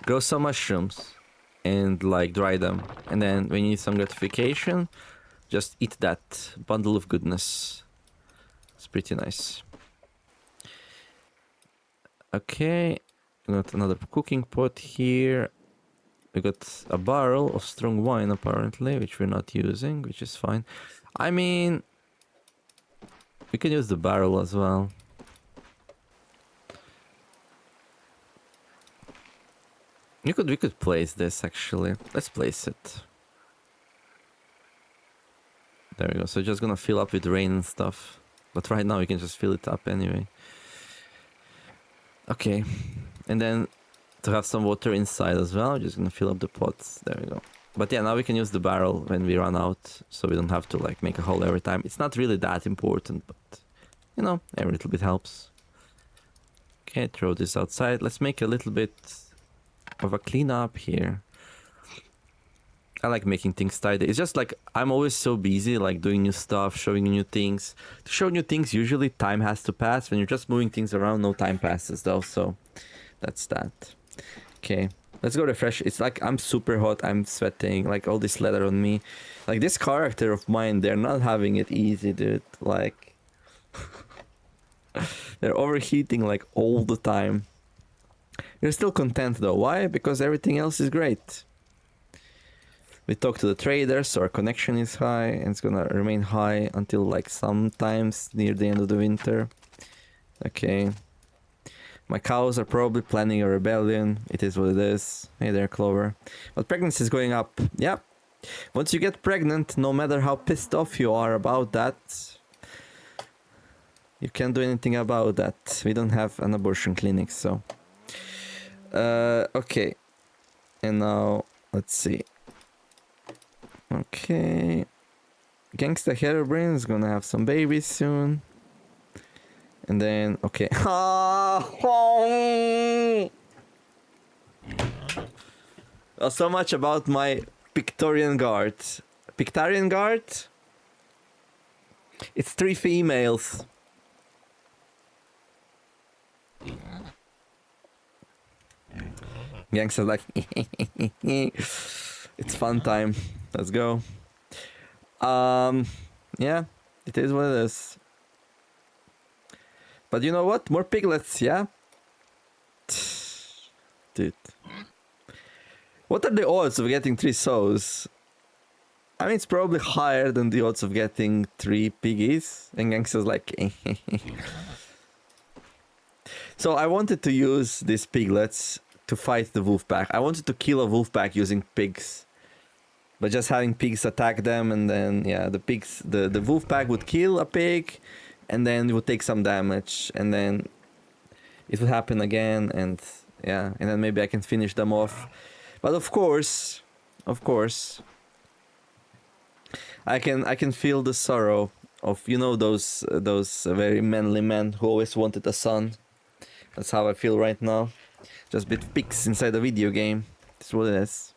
grow some mushrooms and like dry them, and then when you need some gratification, just eat that bundle of goodness. It's pretty nice. Okay, we got another cooking pot here. We got a barrel of strong wine apparently, which we're not using, which is fine. I mean, we can use the barrel as well. We could place this actually. Let's place it. There we go. So just gonna fill up with rain and stuff. But right now we can just fill it up anyway. Okay. And then to have some water inside as well, just gonna fill up the pots. There we go. But yeah, now we can use the barrel when we run out, so we don't have to like make a hole every time. It's not really that important, but you know, every little bit helps. Okay, throw this outside. Let's make a little bit of a cleanup here. I like making things tidy. It's just like I'm always so busy, like doing new stuff, showing new things. To show new things, usually time has to pass. When you're just moving things around, no time passes though. So that's that. Okay, let's go refresh. It's like I'm super hot. I'm sweating. Like all this leather on me. Like this character of mine, they're not having it easy, dude. Like they're overheating like all the time. You're still content though. Why? Because everything else is great. We talk to the traders, so our connection is high, and it's gonna remain high until like sometimes near the end of the winter. Okay. My cows are probably planning a rebellion. It is what it is. Hey there, Clover. But pregnancy is going up. Yeah. Once you get pregnant, no matter how pissed off you are about that, you can't do anything about that. We don't have an abortion clinic, so. Okay. And now, let's see. Okay. Gangsta Hairbrain is gonna have some babies soon. And then, okay. Well, so much about my Pictorian guard. Pictorian guard? It's 3 females. Gangsta's like, it's fun time. Let's go. Yeah, it is what it is. But you know what? More piglets, yeah? Dude. What are the odds of getting 3 sows? I mean, it's probably higher than the odds of getting 3 piggies. And Gangsta's like... So I wanted to use these piglets to fight the wolf pack. I wanted to kill a wolf pack using pigs. But just having pigs attack them, and then, yeah, the pigs... The wolf pack would kill a pig, and then it would take some damage, and then it would happen again, and yeah, and then maybe I can finish them off. But of course, I can feel the sorrow of, you know, those very manly men who always wanted a son. That's how I feel right now. Just bit pigs inside a video game. That's what it is.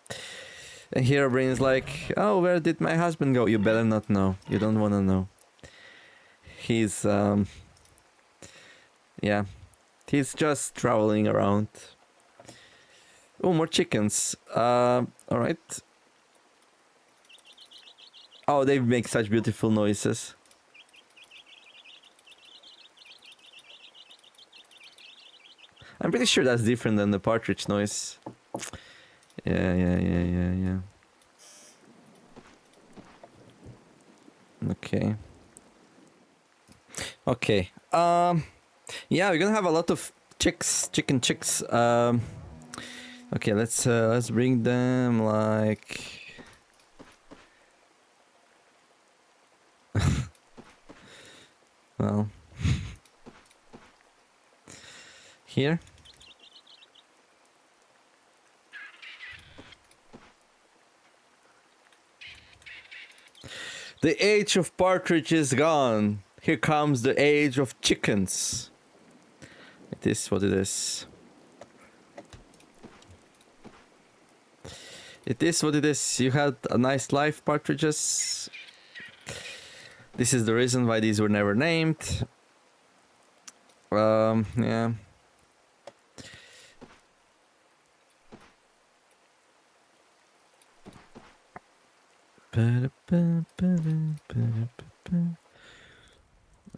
And Herobrine is like, oh, where did my husband go? You better not know. You don't want to know. He's, yeah. He's just traveling around. Oh, more chickens. Alright. Oh, they make such beautiful noises. I'm pretty sure that's different than the partridge noise. Yeah. Okay. Okay. Yeah, we're gonna have a lot of chicken chicks. Okay, let's bring them like. Well, here. The age of partridge is gone. Here comes the age of chickens. It is what it is. It is what it is. You had a nice life, partridges. This is the reason why these were never named. Yeah.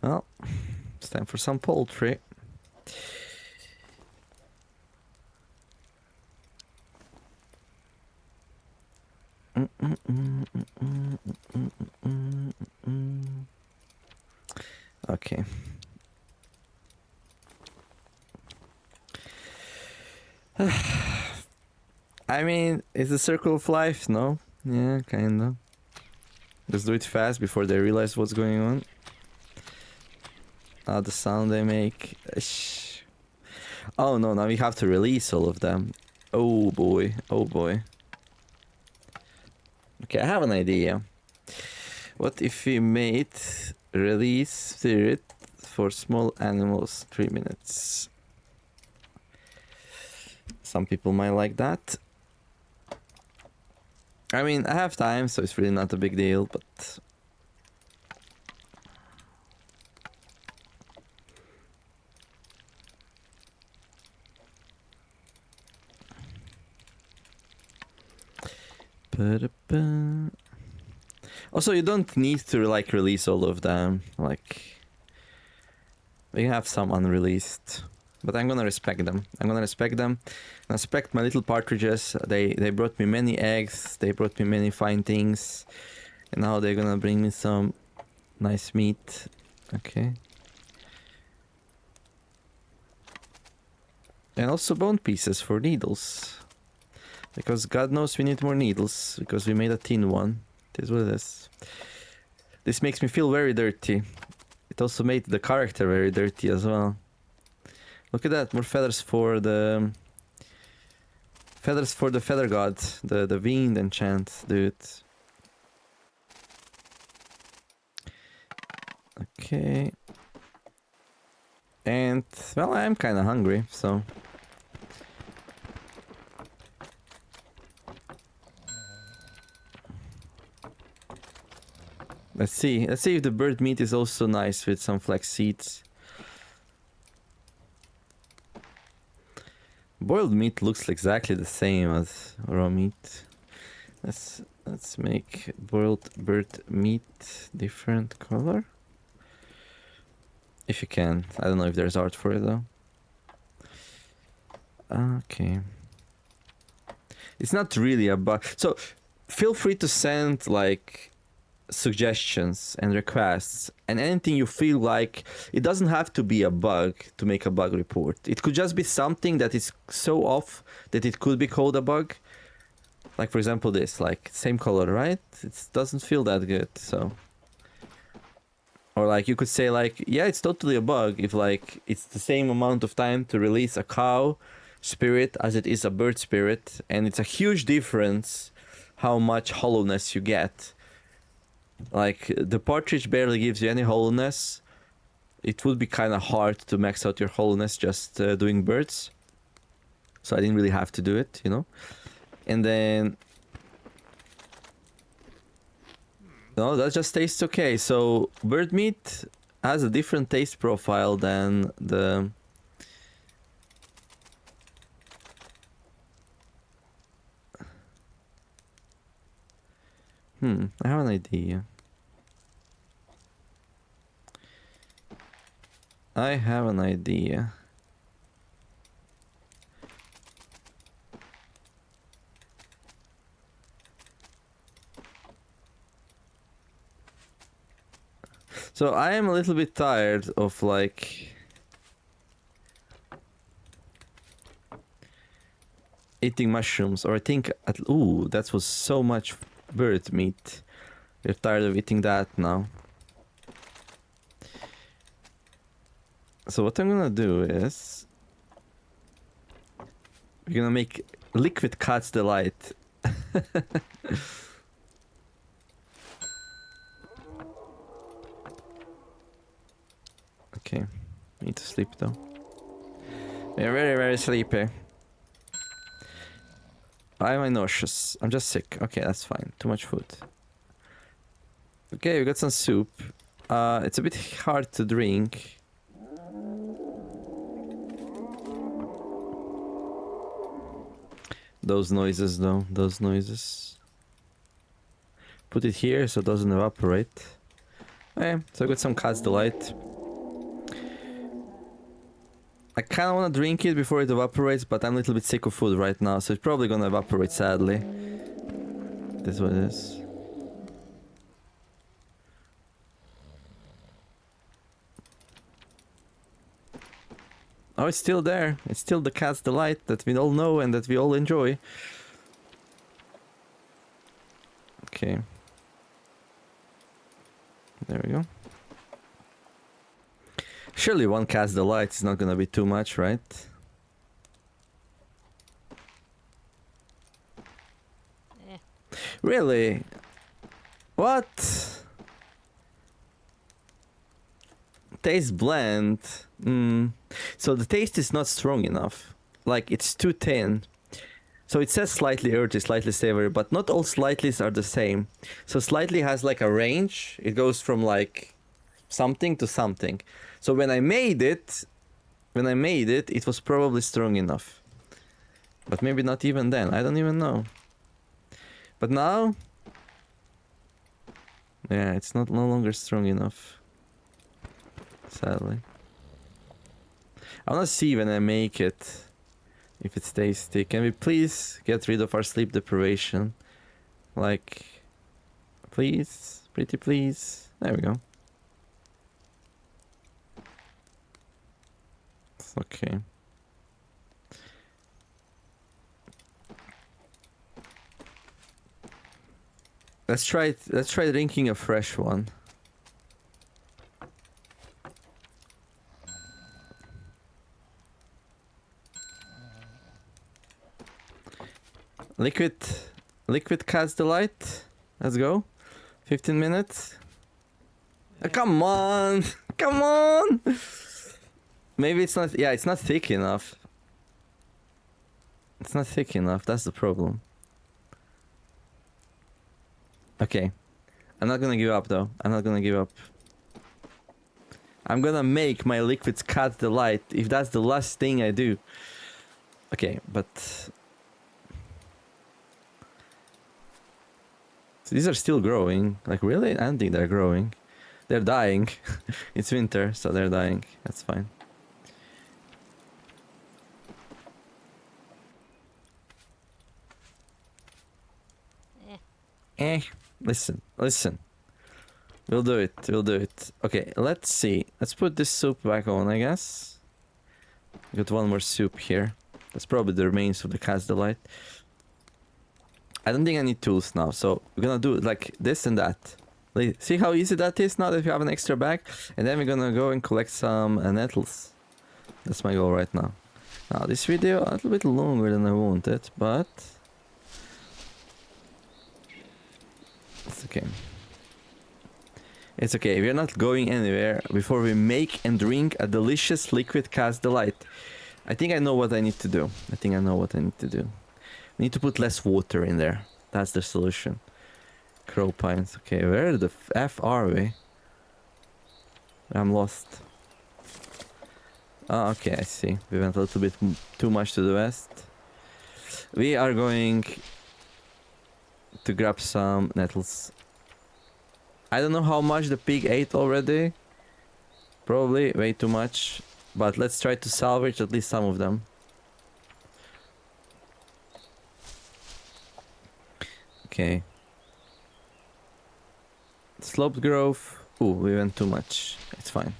Well, it's time for some poultry. Okay. I mean, it's a circle of life, no? Yeah, kinda. Let's do it fast before they realize what's going on. Ah, the sound they make. Oh no, now we have to release all of them. Oh boy, oh boy. Okay, I have an idea. What if we made release spirit for small animals 3 minutes? Some people might like that. I mean, I have time, so it's really not a big deal, but... Also, you don't need to like release all of them. Like, we have some unreleased, but I'm gonna respect them. I'm gonna respect them. I respect my little partridges. They brought me many eggs. They brought me many fine things, and now they're gonna bring me some nice meat. Okay. And also bone pieces for needles. Because God knows we need more needles, because we made a tin one. This is what it is. This makes me feel very dirty. It also made the character very dirty as well. Look at that, more feathers for the... Feathers for the feather god, the wind enchant, dude. Okay. And, well, I'm kinda hungry, so... Let's see if the bird meat is also nice with some flax seeds. Boiled meat looks exactly the same as raw meat. Let's make boiled bird meat different color. If you can. I don't know if there's art for it though. Okay. It's not really a bug. So feel free to send like suggestions and requests and anything you feel like. It doesn't have to be a bug to make a bug report. It could just be something that is so off that it could be called a bug. Like for example this, like same color, right? It doesn't feel that good, so. Or like you could say like, yeah, it's totally a bug if like it's the same amount of time to release a cow spirit as it is a bird spirit, and it's a huge difference how much hollowness you get. Like, the partridge barely gives you any hollowness. It would be kind of hard to max out your hollowness just doing birds. so I didn't really have to do it, you know. And then no, that just tastes okay. So bird meat has a different taste profile than the I have an idea. I have an idea. So I am a little bit tired of like eating mushrooms, or I think ooh, that was so much bird meat. We're tired of eating that now. So what I'm gonna do is we're gonna make liquid cat's delight. Okay, need to sleep though. We're very, very sleepy. Why am I nauseous? I'm just sick. Okay, that's fine. Too much food. Okay, we got some soup. It's a bit hard to drink. Those noises though, those noises. Put it here so it doesn't evaporate. Okay, so I got some cat's delight. I kinda wanna drink it before it evaporates, but I'm a little bit sick of food right now, so it's probably gonna evaporate sadly. That's what it is. Oh, it's still there. It's still the cat's delight that we all know and that we all enjoy. Okay. There we go. Surely one cat's delight is not gonna be too much, right? Really? What? Taste bland. So the taste is not strong enough. Like, it's too thin. So it says slightly earthy, slightly savory, but not all slightlies are the same. So slightly has like a range. It goes from like something to something. So when I made it, it was probably strong enough. But maybe not even then. I don't even know. But now, yeah, it's no longer strong enough. Sadly. I wanna see when I make it if it's tasty. Can we please get rid of our sleep deprivation? Like, please, pretty please. There we go. Okay. Let's try it. Let's try drinking a fresh one. Liquid cat's delight. Let's go. 15 minutes. Come on, come on. Maybe it's not. Yeah, it's not thick enough. It's not thick enough. That's the problem. Okay, I'm not gonna give up though. I'm not gonna give up. I'm gonna make my liquid cat's delight if that's the last thing I do. Okay, but so these are still growing. Like, really? I don't think they're growing. They're dying. It's winter, so they're dying. That's fine. Listen. We'll do it. Okay, let's see. Let's put this soup back on, I guess. Got one more soup here. That's probably the remains of the cat's delight. I don't think I need tools now, so we're gonna do like this and that. See how easy that is now that we have an extra bag? And then we're gonna go and collect some nettles. That's my goal right now. Now, this video a little bit longer than I wanted, but it's okay. It's okay, we're not going anywhere before we make and drink a delicious liquid cat's delight. I think I know what I need to do. We need to put less water in there. That's the solution. Crow pines. Okay, where the F are we? I'm lost. Oh, okay, I see. We went a little bit too much to the west. We are going to grab some nettles. I don't know how much the pig ate already. Probably way too much. But let's try to salvage at least some of them. Okay. Sloped growth. Ooh, we went too much. It's fine.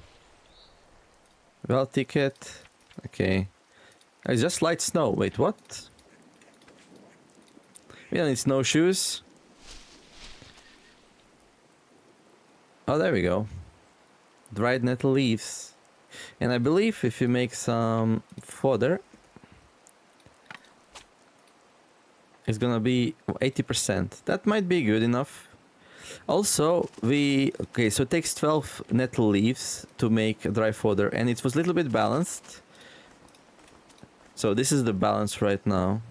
Well, ticket. Okay. It's just light snow. Wait, what? We don't need snowshoes. Oh, there we go. Dried nettle leaves. And I believe if you make some fodder, it's gonna be 80%. That might be good enough. Also, okay, so it takes 12 nettle leaves to make dry fodder, and it was a little bit balanced. So this is the balance right now.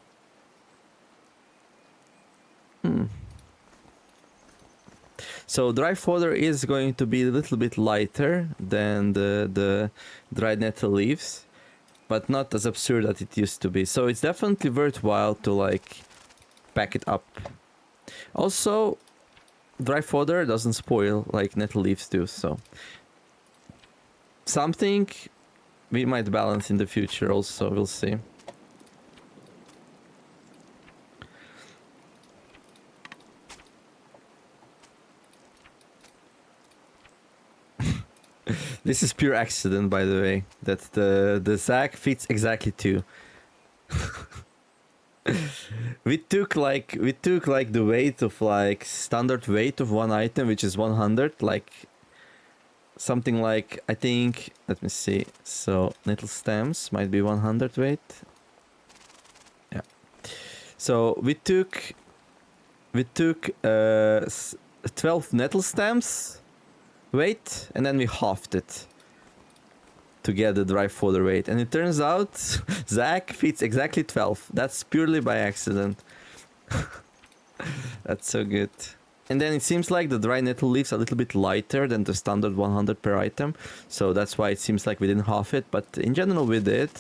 So dry fodder is going to be a little bit lighter than the dried nettle leaves, but not as absurd as it used to be. So it's definitely worthwhile to like pack it up. Also, dry fodder doesn't spoil like nettle leaves do, so something we might balance in the future also, we'll see. This is pure accident, by the way, that the sack fits exactly 2. we took like the weight of like standard weight of one item, which is 100, like something like, I think, let me see, so nettle stems might be 100 weight. Yeah, so we took 12 nettle stems weight, and then we halved it to get the dry fodder weight, and it turns out Zach fits exactly 12. That's purely by accident. That's so good. And then it seems like the dry nettle leaves are a little bit lighter than the standard 100 per item, so that's why it seems like we didn't half it, but in general we did.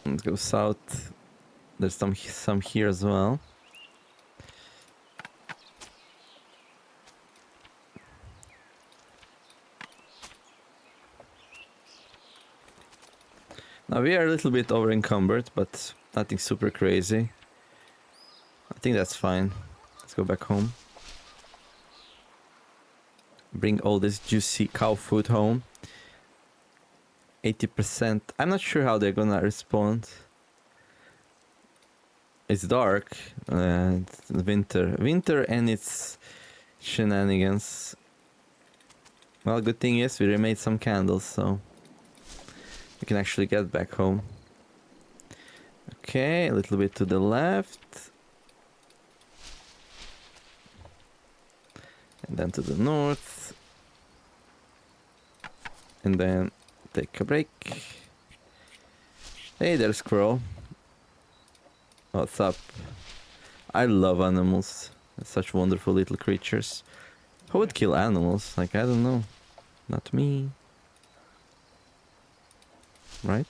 Let's go south. There's some here as well. Now we are a little bit over encumbered, but nothing super crazy. I think that's fine. Let's go back home. Bring all this juicy cow food home. 80%. I'm not sure how they're gonna respond. It's dark. Winter and its shenanigans. Well, good thing is we remade some candles, so we can actually get back home. Okay, a little bit to the left. And then to the north. And then take a break. Hey there, squirrel. What's up? I love animals. They're such wonderful little creatures. Who would kill animals? Like, I don't know. Not me. Right?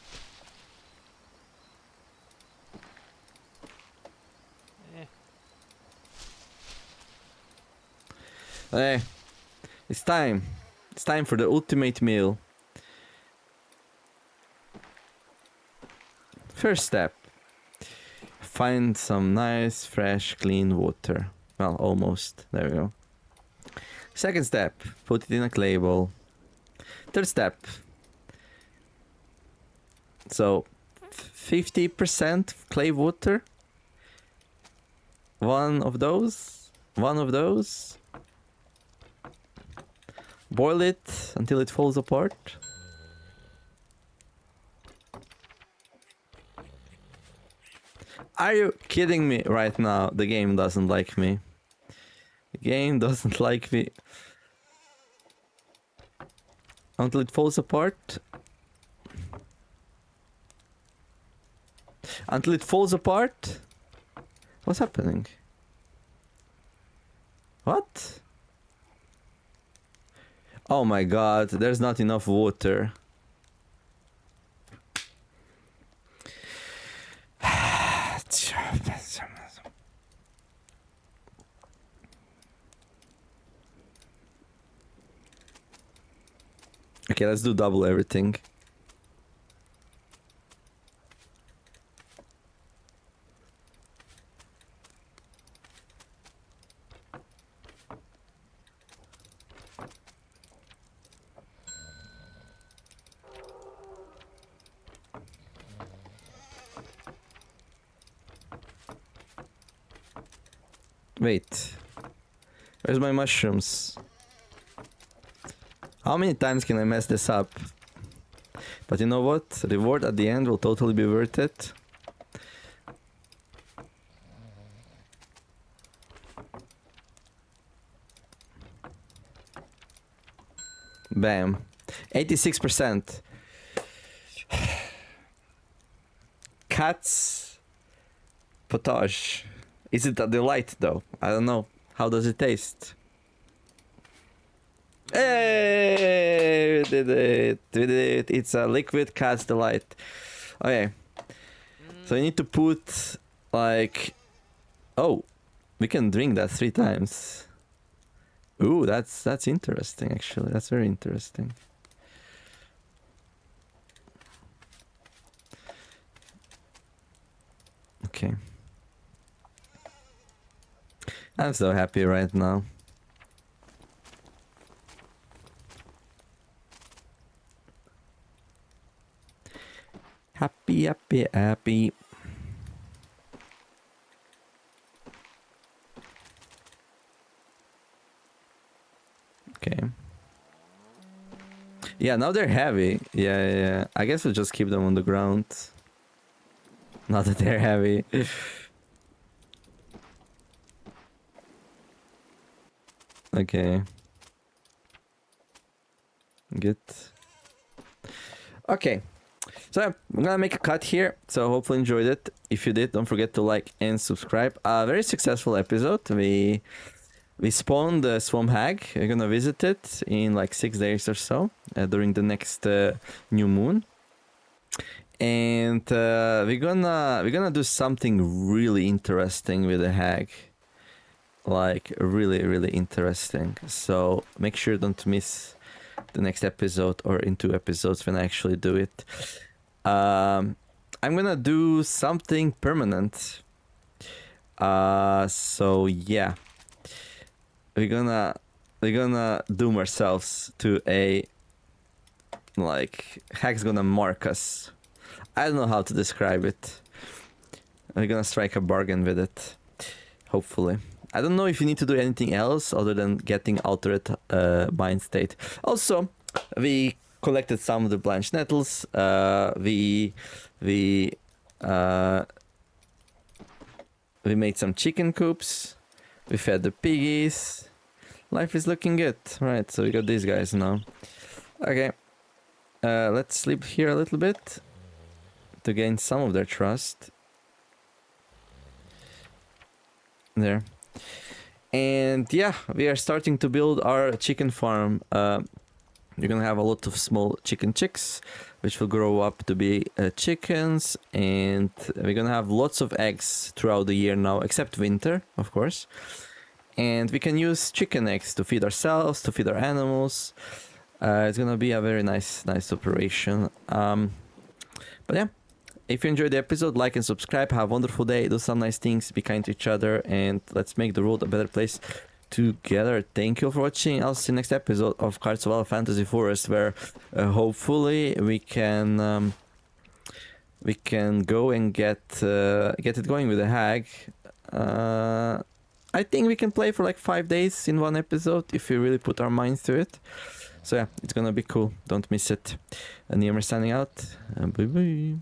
Hey, it's time. It's time for the ultimate meal. First step. Find some nice, fresh, clean water. Well, almost. There we go. Second step. Put it in a clay bowl. Third step. So, 50% clay water. One of those. Boil it until it falls apart. Are you kidding me right now? The game doesn't like me. The game doesn't like me. Until it falls apart. Until it falls apart? What's happening? What? Oh my god, there's not enough water. Okay, let's do double everything. Wait. Where's my mushrooms? How many times can I mess this up? But you know what? Reward at the end will totally be worth it. Bam. 86%. Cat's potage. Is it a delight though? I don't know. How does it taste? Hey, we did it. We did it. It's a liquid cat's delight. Okay. So you need to put like... Oh, we can drink that 3 times. Ooh, that's interesting actually. That's very interesting. Okay. I'm so happy right now. Happy, happy, happy. Okay. Yeah, now they're heavy. Yeah. I guess we'll just keep them on the ground. Now that they're heavy. Okay. Good. Okay. So I'm gonna make a cut here. So hopefully enjoyed it. If you did, don't forget to like and subscribe. A very successful episode. We spawned the Swamp Hag. We're gonna visit it in like 6 days or so during the next new moon. And we're gonna do something really interesting with the hag. Like really interesting. So make sure don't miss the next episode or in 2 episodes when I actually do it. I'm gonna do something permanent. So yeah, we're gonna doom ourselves to a like hag's gonna mark us. I don't know how to describe it. We're gonna strike a bargain with it, hopefully. I don't know if you need to do anything else other than getting altered mind state. Also, we collected some of the blanched nettles. We made some chicken coops. We fed the piggies. Life is looking good. Right, so we got these guys now. Okay. Let's sleep here a little bit to gain some of their trust. There. And yeah, we are starting to build our chicken farm. You're gonna have a lot of small chicken chicks, which will grow up to be chickens, and we're gonna have lots of eggs throughout the year now, except winter, of course. And we can use chicken eggs to feed ourselves, to feed our animals. It's gonna be a very nice operation. But yeah. If you enjoyed the episode, like and subscribe. Have a wonderful day. Do some nice things. Be kind to each other. And let's make the world a better place together. Thank you for watching. I'll see you next episode of Cards of Our Fantasy Forest, where hopefully we can go and get it going with the hag. I think we can play for like 5 days in one episode if we really put our minds to it. So yeah, it's gonna be cool. Don't miss it. Nearmer signing out. Bye bye.